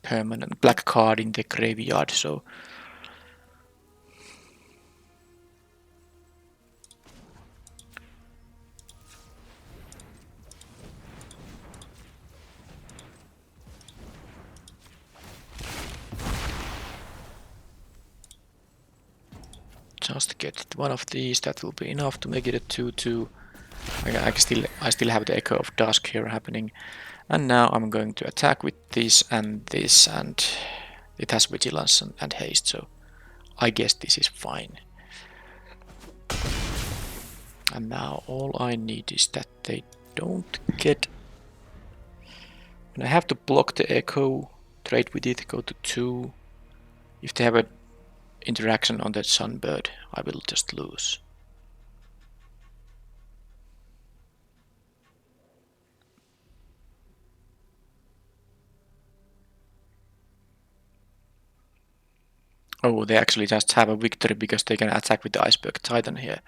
permanent black card in the graveyard, so just get one of these. That will be enough to make it a 2/2. I still have the Echo of Dusk here happening. And now I'm going to attack with this, and it has Vigilance and Haste, so I guess this is fine. And now all I need is that they don't get... when I have to block the Echo, trade with it, go to 2. If they have an interaction on that Sunbird, I will just lose. Oh, they actually just have a victory because they can attack with the Iceberg Titan here.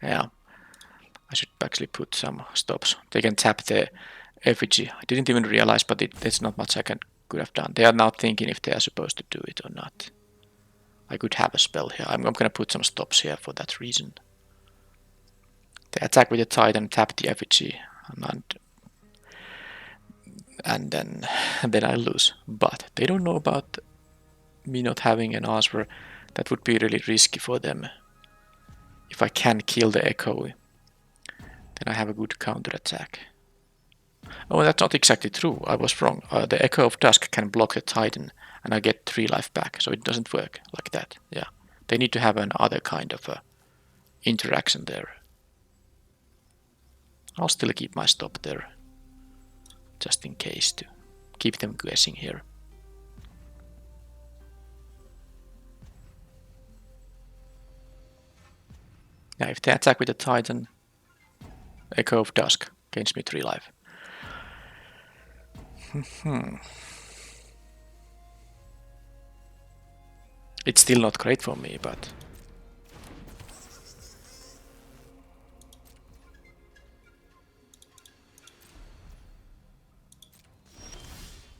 Yeah. I should actually put some stops. They can tap the effigy. I didn't even realize, but there's not much I could have done. They are now thinking if they are supposed to do it or not. I could have a spell here. I'm going to put some stops here for that reason. They attack with the Titan, tap the effigy, and then I lose. But they don't know about me not having an answer, that would be really risky for them. If I can kill the Echo, then I have a good counterattack. Oh, that's not exactly true. I was wrong. The Echo of Dusk can block the Titan, and I get 3 life back, so it doesn't work like that. Yeah, they need to have another kind of interaction there. I'll still keep my stop there, just in case, to keep them guessing here. Yeah, if they attack with the Titan, Echo of Dusk gains me 3 life. It's still not great for me, but...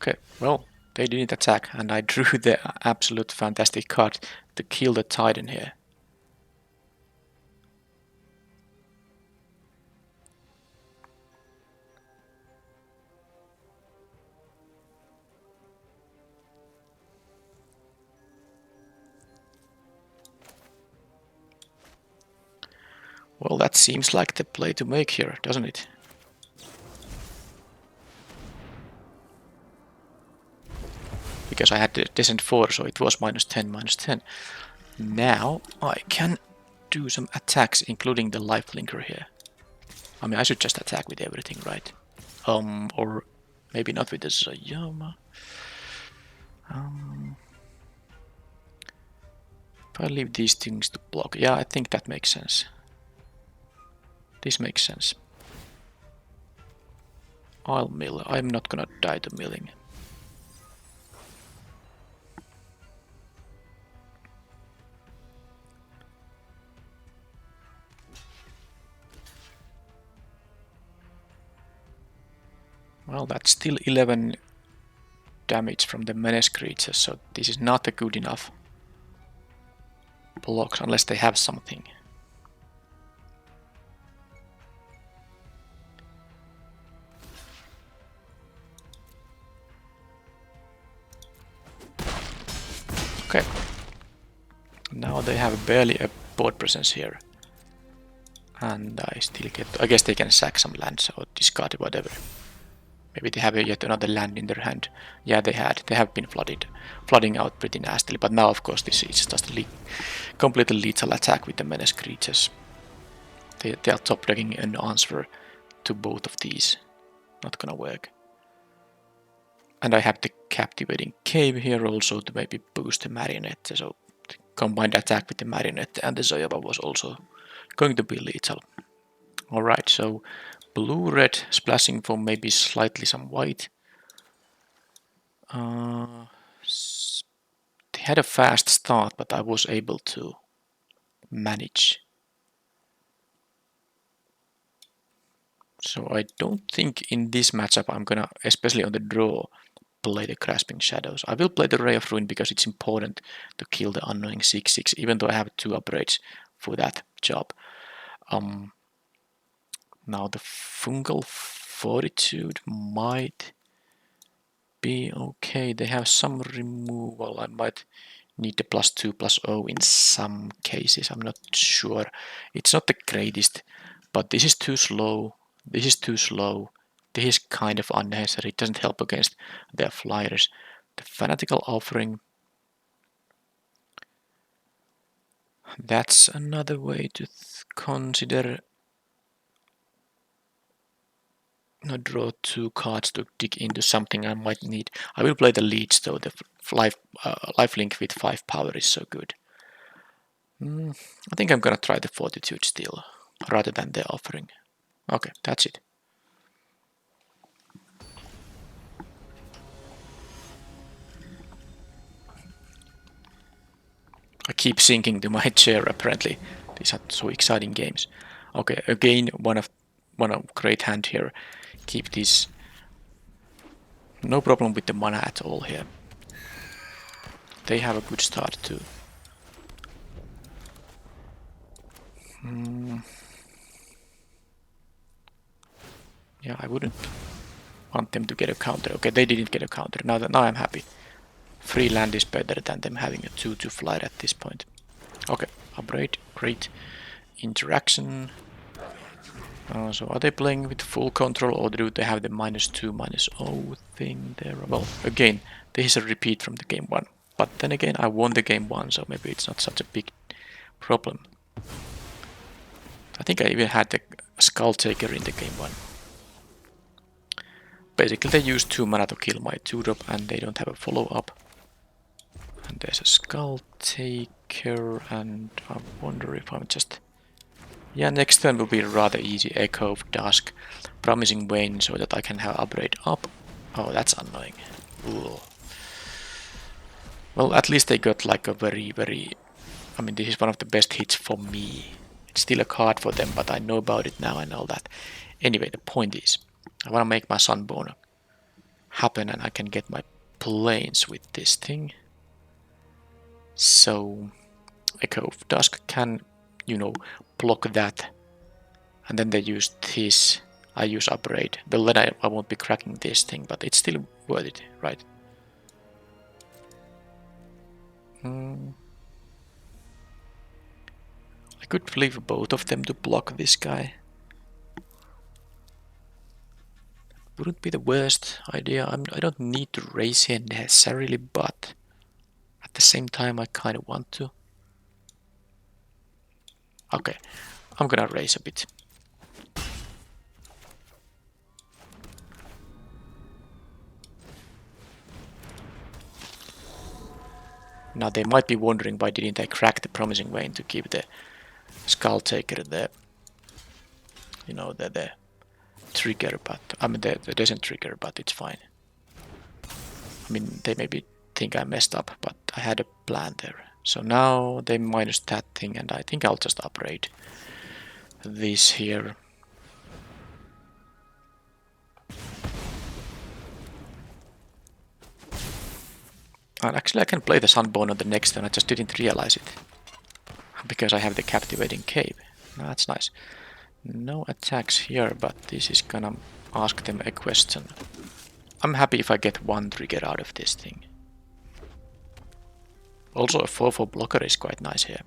Okay, well, they didn't attack, and I drew the absolute fantastic card to kill the Titan here. Well, that seems like the play to make here, doesn't it? Because I had the Descent 4, so it was -10, -10. Now I can do some attacks, including the lifelinker here. I mean, I should just attack with everything, right? Or maybe not with the Zayama. If I leave these things to block, yeah, I think that makes sense. This makes sense. I'll mill. I'm not gonna die to milling. Well, that's still 11 damage from the menace creatures, so this is not a good enough blocks unless they have something. Okay. Now they have barely a board presence here. And I still get... I guess they can sack some lands or discard it, whatever. Maybe they have yet another land in their hand. Yeah, they had. They have been flooding out pretty nastily. But now, of course, this is just a completely lethal attack with the menace creatures. They are top decking an answer to both of these. Not gonna work. And I have the Captivating Cave here also to maybe boost the Marionette. So the combined attack with the Marionette and the Zoyoba was also going to be lethal. Alright, so blue-red splashing for maybe slightly some white. They had a fast start, but I was able to manage. So I don't think in this matchup I'm gonna, especially on the draw, play the Grasping Shadows. I will play the Ray of Ruin because it's important to kill the annoying 6/6, even though I have 2 upgrades for that job. Now the Fungal Fortitude might be okay. They have some removal. I might need the +2/+0 in some cases. I'm not sure. It's not the greatest, but this is too slow. This is too slow. This is kind of unnecessary. It doesn't help against their flyers. The Fanatical Offering. That's another way to consider. No, draw 2 cards to dig into something I might need. I will play the leech though. The lifelink with 5 power is so good. I think I'm gonna try the Fortitude still, rather than the Offering. Okay, that's it. I keep sinking to my chair apparently. These are so exciting games. Okay, again one of great hand here. Keep this. No problem with the mana at all here. They have a good start too. Yeah, I wouldn't want them to get a counter. Okay, they didn't get a counter. Now I'm happy. free land is better than them having a 2-2 flight at this point. Okay, upgrade, great. Interaction. So are they playing with full control, or do they have the -2, -0 thing there? Well, again, this is a repeat from the game 1. But then again, I won the game 1, so maybe it's not such a big problem. I think I even had the Skull Taker in the game 1. Basically, they use 2 mana to kill my 2-drop, and they don't have a follow-up. And there's a Skull Taker, and I wonder if I'm just... Yeah, next turn will be rather easy. Echo of Dusk, Promising Vein, so that I can have upgrade up. Oh, that's annoying. Ooh. Well, at least they got like a very... I mean, this is one of the best hits for me. It's still a card for them, but I know about it now and all that. Anyway, the point is, I want to make my Sunborn happen, and I can get my planes with this thing. So, Echo of Dusk can, you know, block that. And then they use this. I use upgrade. Well, then I won't be cracking this thing, but it's still worth it, right? I could leave both of them to block this guy. Wouldn't be the worst idea. I don't need to raise here necessarily, but at the same time I kind of want to. Okay, I'm gonna raise a bit. Now they might be wondering why didn't I crack the Promising Vein to keep the Skull Taker the, you know, the trigger, but I mean the descent trigger, but it's fine. I mean, they maybe think I messed up, but I had a plan there. So now they minus that thing, and I think I'll just upgrade this here. And actually I can play the Sunborn on the next turn, I just didn't realize it. Because I have the Captivating Cave. That's nice. No attacks here, but this is gonna ask them a question. I'm happy if I get one trigger out of this thing. Also a 4/4 blocker is quite nice here.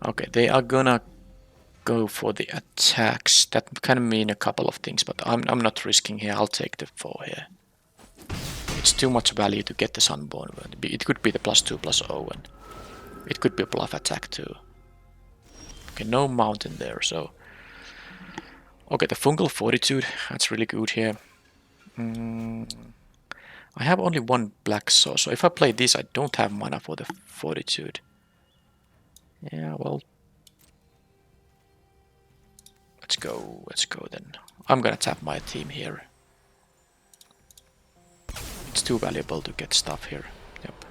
Okay, they are gonna go for the attacks. That can mean a couple of things, but I'm not risking here. I'll take the 4 here. It's too much value to get the Sunborn. It could be the +2/+0, and it could be a bluff attack too. Okay, no mountain there, so... Okay, the Fungal Fortitude, that's really good here. I have only one Black Saw, so if I play this, I don't have mana for the Fortitude. Yeah, well... Let's go then. I'm gonna tap my team here. It's too valuable to get stuff here. Yep.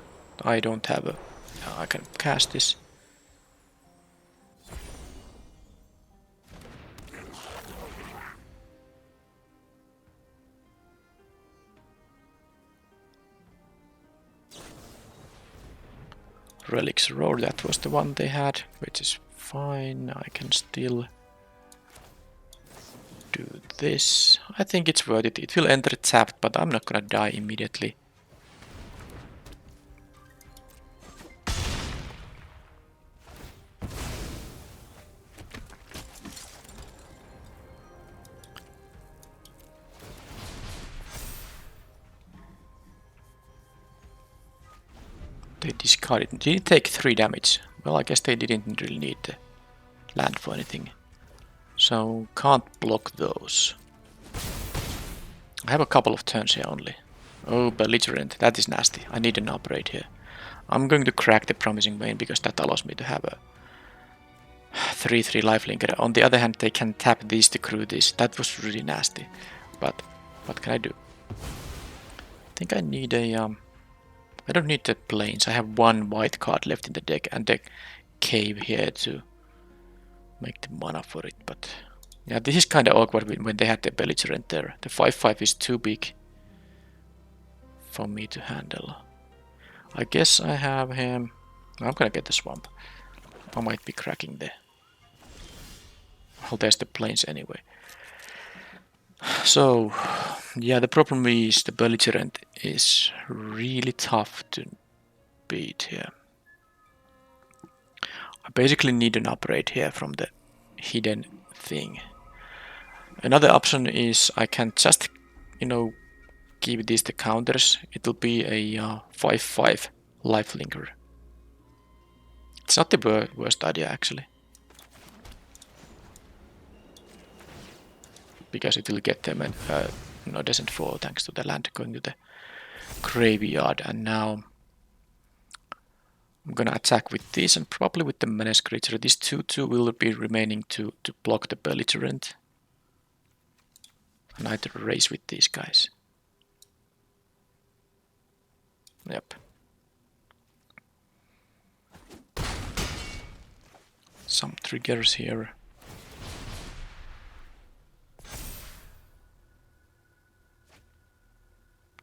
I don't have a... I can cast this. Relics Roar, that was the one they had, which is fine. I can still do this. I think it's worth it. It will enter tapped, but I'm not gonna die immediately. They discarded. Did it take 3 damage? Well, I guess they didn't really need the land for anything. So, can't block those. I have a couple of turns here only. Oh, Belligerent, that is nasty. I need an upgrade here. I'm going to crack the Promising Vein because that allows me to have a 3/3 lifelinker. On the other hand, they can tap these to crew this. That was really nasty. But what can I do? I think I need a... I don't need the planes. I have one white card left in the deck and the cave here to make the mana for it. But yeah, this is kind of awkward when they had the Belligerent there. The 5/5 is too big for me to handle. I guess I have him. I'm gonna get the swamp. I might be cracking the... Well, there's the planes anyway. So, yeah, the problem is the belligerent is really tough to beat here. I basically need an upgrade here from the hidden thing. Another option is I can just, give these the counters. It'll be a 5-5 lifelinker. It's not the worst idea actually. Because it will get them doesn't fall thanks to the land going to the graveyard. And now I'm gonna attack with this and probably with the menace creature. These 2/2 will be remaining to block the belligerent. And I have to race with these guys. Yep. Some triggers here.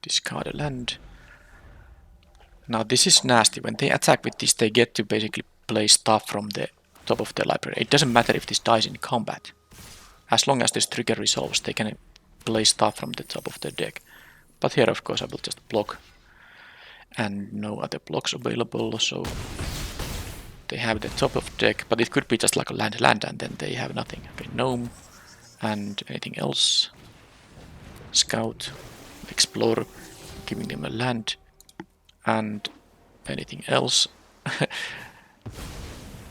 Discard a land. Now this is nasty. When they attack with this, they get to basically play stuff from the top of the library. It doesn't matter if this dies in combat. As long as this trigger resolves, they can play stuff from the top of the deck. But here, of course, I will just block. And no other blocks available, so they have the top of deck. But it could be just like a land, and then they have nothing. Okay, gnome. And anything else. Scout. Explore. Giving them a land. And anything else.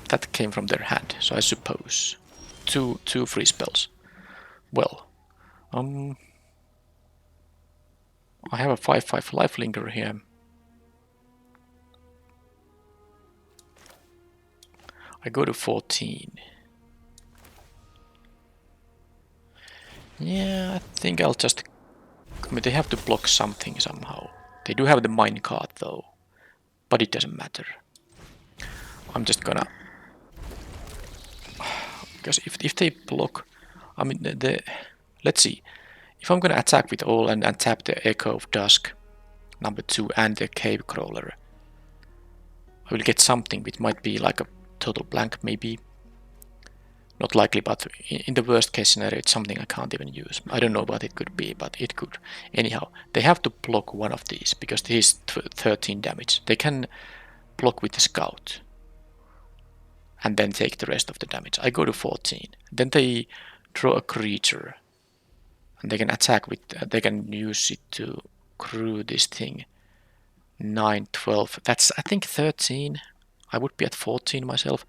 That came from their hand, so I suppose. Two free spells. Well, I have a 5/5 lifelinker here. I go to 14. Yeah, I think I'll just... I mean, they have to block something somehow. They do have the minecart though, but it doesn't matter. I'm just gonna... Because if they block... I mean, let's see. If I'm gonna attack with all and tap the Echo of Dusk, #2, and the Cave Crawler, I will get something which might be like a total blank, maybe. Not likely, but in the worst case scenario, it's something I can't even use. I don't know what it could be, but it could. Anyhow, they have to block one of these, because this is 13 damage. They can block with the Scout, and then take the rest of the damage. I go to 14. Then they draw a creature, and they can attack with... they can use it to crew this thing. 9, 12. That's, I think, 13. I would be at 14 myself.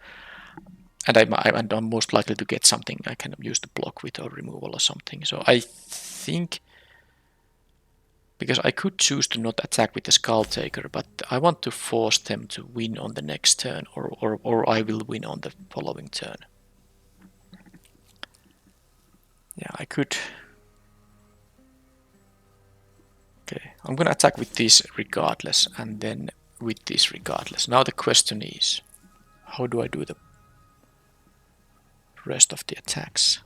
And I'm most likely to get something I can use to block with or removal or something. So I think... Because I could choose to not attack with the Skull Taker, but I want to force them to win on the next turn, or I will win on the following turn. Yeah, I could... Okay, I'm gonna attack with this regardless, and then with this regardless. Now the question is, how do I do the rest of the attacks?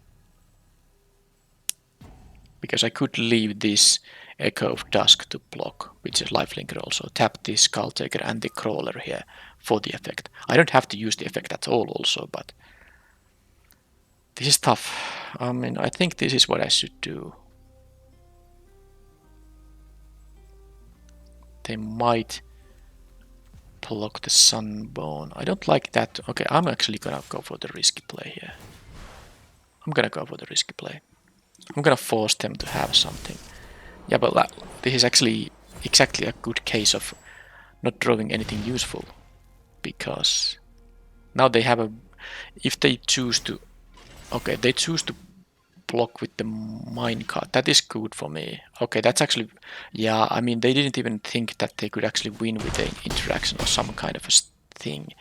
Because I could leave this Echo of Dusk to block, which is lifelinker also. Tap this Skull Taker and the Crawler here for the effect. I don't have to use the effect at all also, but this is tough. I mean, I think this is what I should do. They might block the Sunbone. I don't like that. Okay, I'm actually gonna go for the risky play here. I'm gonna go for the risky play. I'm gonna force them to have something. Yeah, but this is actually exactly a good case of not drawing anything useful. Because now they have a... If they choose to... Okay, they choose to block with the minecart. That is good for me. Okay, that's actually... Yeah, I mean, they didn't even think that they could actually win with an interaction or some kind of a thing.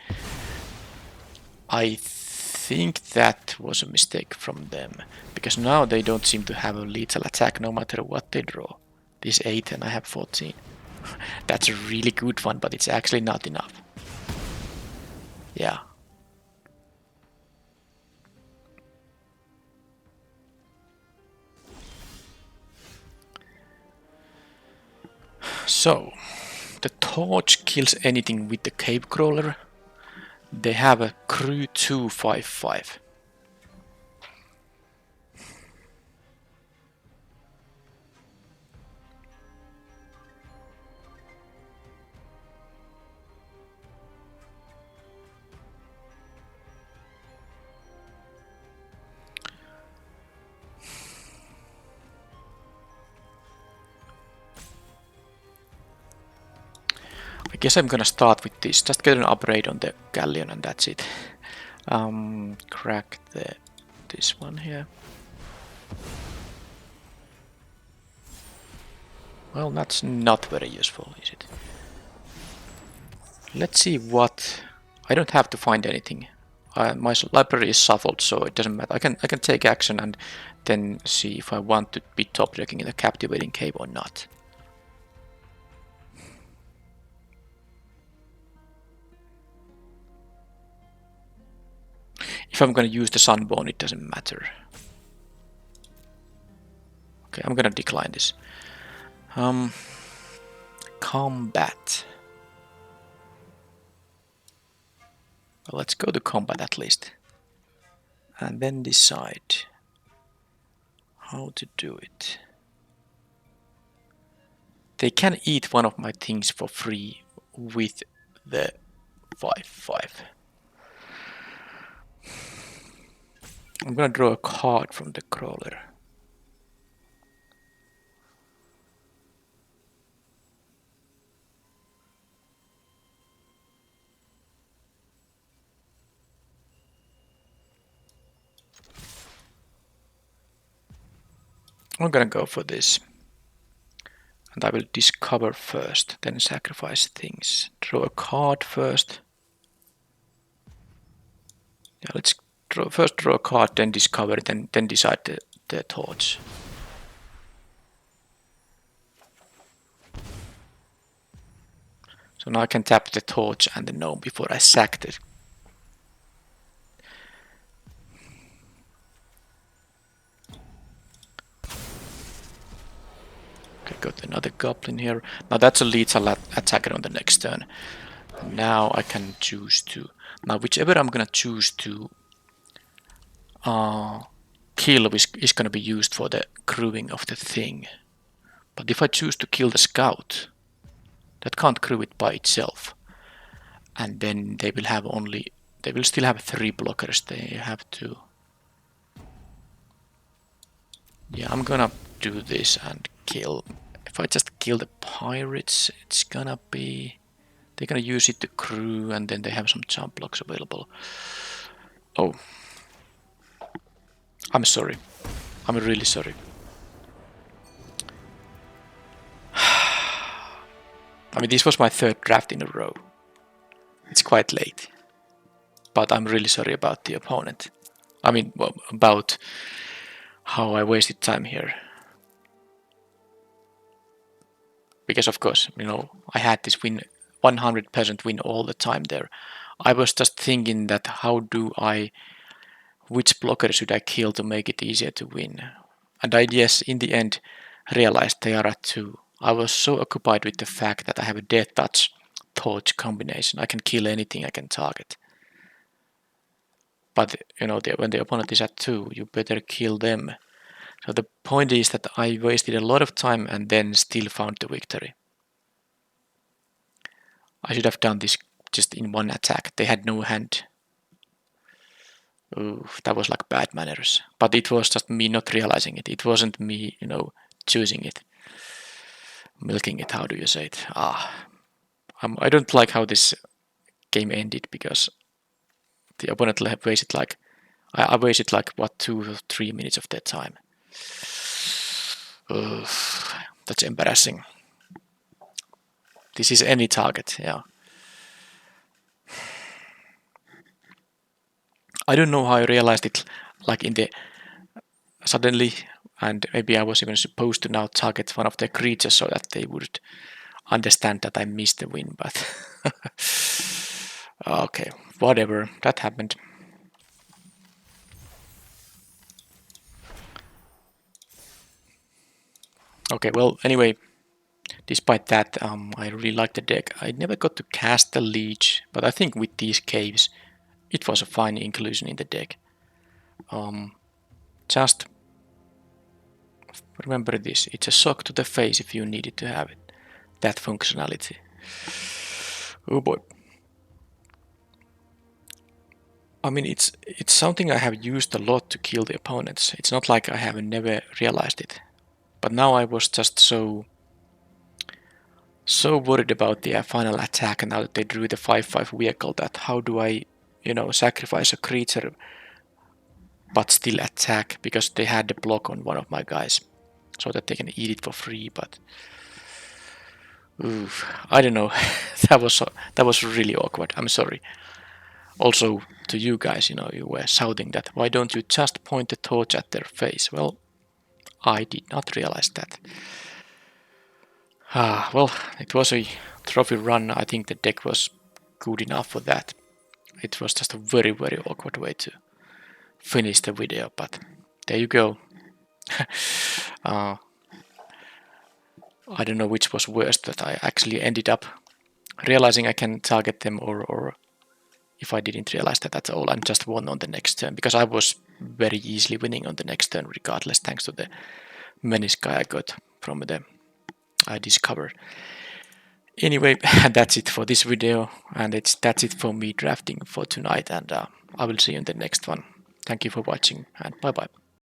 I think that was a mistake from them. Because now they don't seem to have a lethal attack no matter what they draw. This 8 and I have 14. That's a really good one, but it's actually not enough. Yeah. So, the torch kills anything with the Cave Crawler. They have a crew 2/5/5. guess I'm gonna start with this. Just get an upgrade on the galleon and that's it. Crack this one here. Well, that's not very useful, is it? Let's see what... I don't have to find anything. My library is shuffled, so it doesn't matter. I can take action and then see if I want to be top decking in the captivating cave or not. If I'm gonna use the sunbone, it doesn't matter. Okay, I'm gonna decline this. Combat. Well, let's go to combat at least. And then decide how to do it. They can eat one of my things for free with the 5/5. I'm gonna draw a card from the crawler. I'm gonna go for this. And I will discover first, then sacrifice things. Draw a card first. Yeah, let's first draw a card, then discover it, then decide the torch. So now I can tap the torch and the gnome before I sack it. Okay, got another goblin here. Now that's a lethal attacker on the next turn. Now I can choose to... Now whichever I'm gonna choose to kill is gonna be used for the crewing of the thing. But if I choose to kill the scout, that can't crew it by itself. And then they will have only... They will still have 3 blockers. They have to... Yeah, I'm gonna do this and kill... If I just kill the pirates, it's gonna be... They're gonna use it to crew and then they have some jump blocks available. Oh. I'm sorry. I'm really sorry. I mean, this was my 3rd draft in a row. It's quite late. But I'm really sorry about the opponent. I mean, well, about how I wasted time here. Because of course, you know, I had this win, 100% win all the time there. I was just thinking that which blocker should I kill to make it easier to win? And I yes, in the end, realized they are at 2. I was so occupied with the fact that I have a death touch torch combination. I can kill anything I can target. But you know, when the opponent is at 2, you better kill them. So the point is that I wasted a lot of time and then still found the victory. I should have done this just in one attack. They had no hand. Ooh, that was like bad manners. But it was just me not realizing it. It wasn't me, you know, choosing it. Milking it, how do you say it? I don't like how this game ended because the opponent wasted like... I wasted like, what, 2 or 3 minutes of their time. That's embarrassing. This is any target, yeah. I don't know how I realized it, like in the... Suddenly, and maybe I was even supposed to now target one of the creatures so that they would understand that I missed the win, but... Okay, whatever, that happened. Okay, well, anyway, despite that, I really like the deck. I never got to cast the leech, but I think with these caves, it was a fine inclusion in the deck. Just remember this, it's a shock to the face if you needed to have it. That functionality. Oh boy. I mean, it's something I have used a lot to kill the opponents. It's not like I have never realized it. But now I was just so so worried about the final attack, and now that they drew the 5/5 vehicle, that how do I, sacrifice a creature but still attack, because they had the block on one of my guys, so that they can eat it for free. But oof, I don't know. that was really awkward. I'm sorry. Also to you guys, you were shouting that why don't you just point the torch at their face? Well, I did not realize that. Well, it was a trophy run. I think the deck was good enough for that. It was just a very, very awkward way to finish the video, but there you go. uh, I don't know which was worse, that I actually ended up realizing I can target them, or if I didn't realize that at all and just won on the next turn, because I was very easily winning on the next turn regardless, thanks to the menace guy I got from the I discovered. Anyway, that's it for this video, and that's it for me drafting for tonight, and I will see you in the next one. Thank you for watching, and bye bye.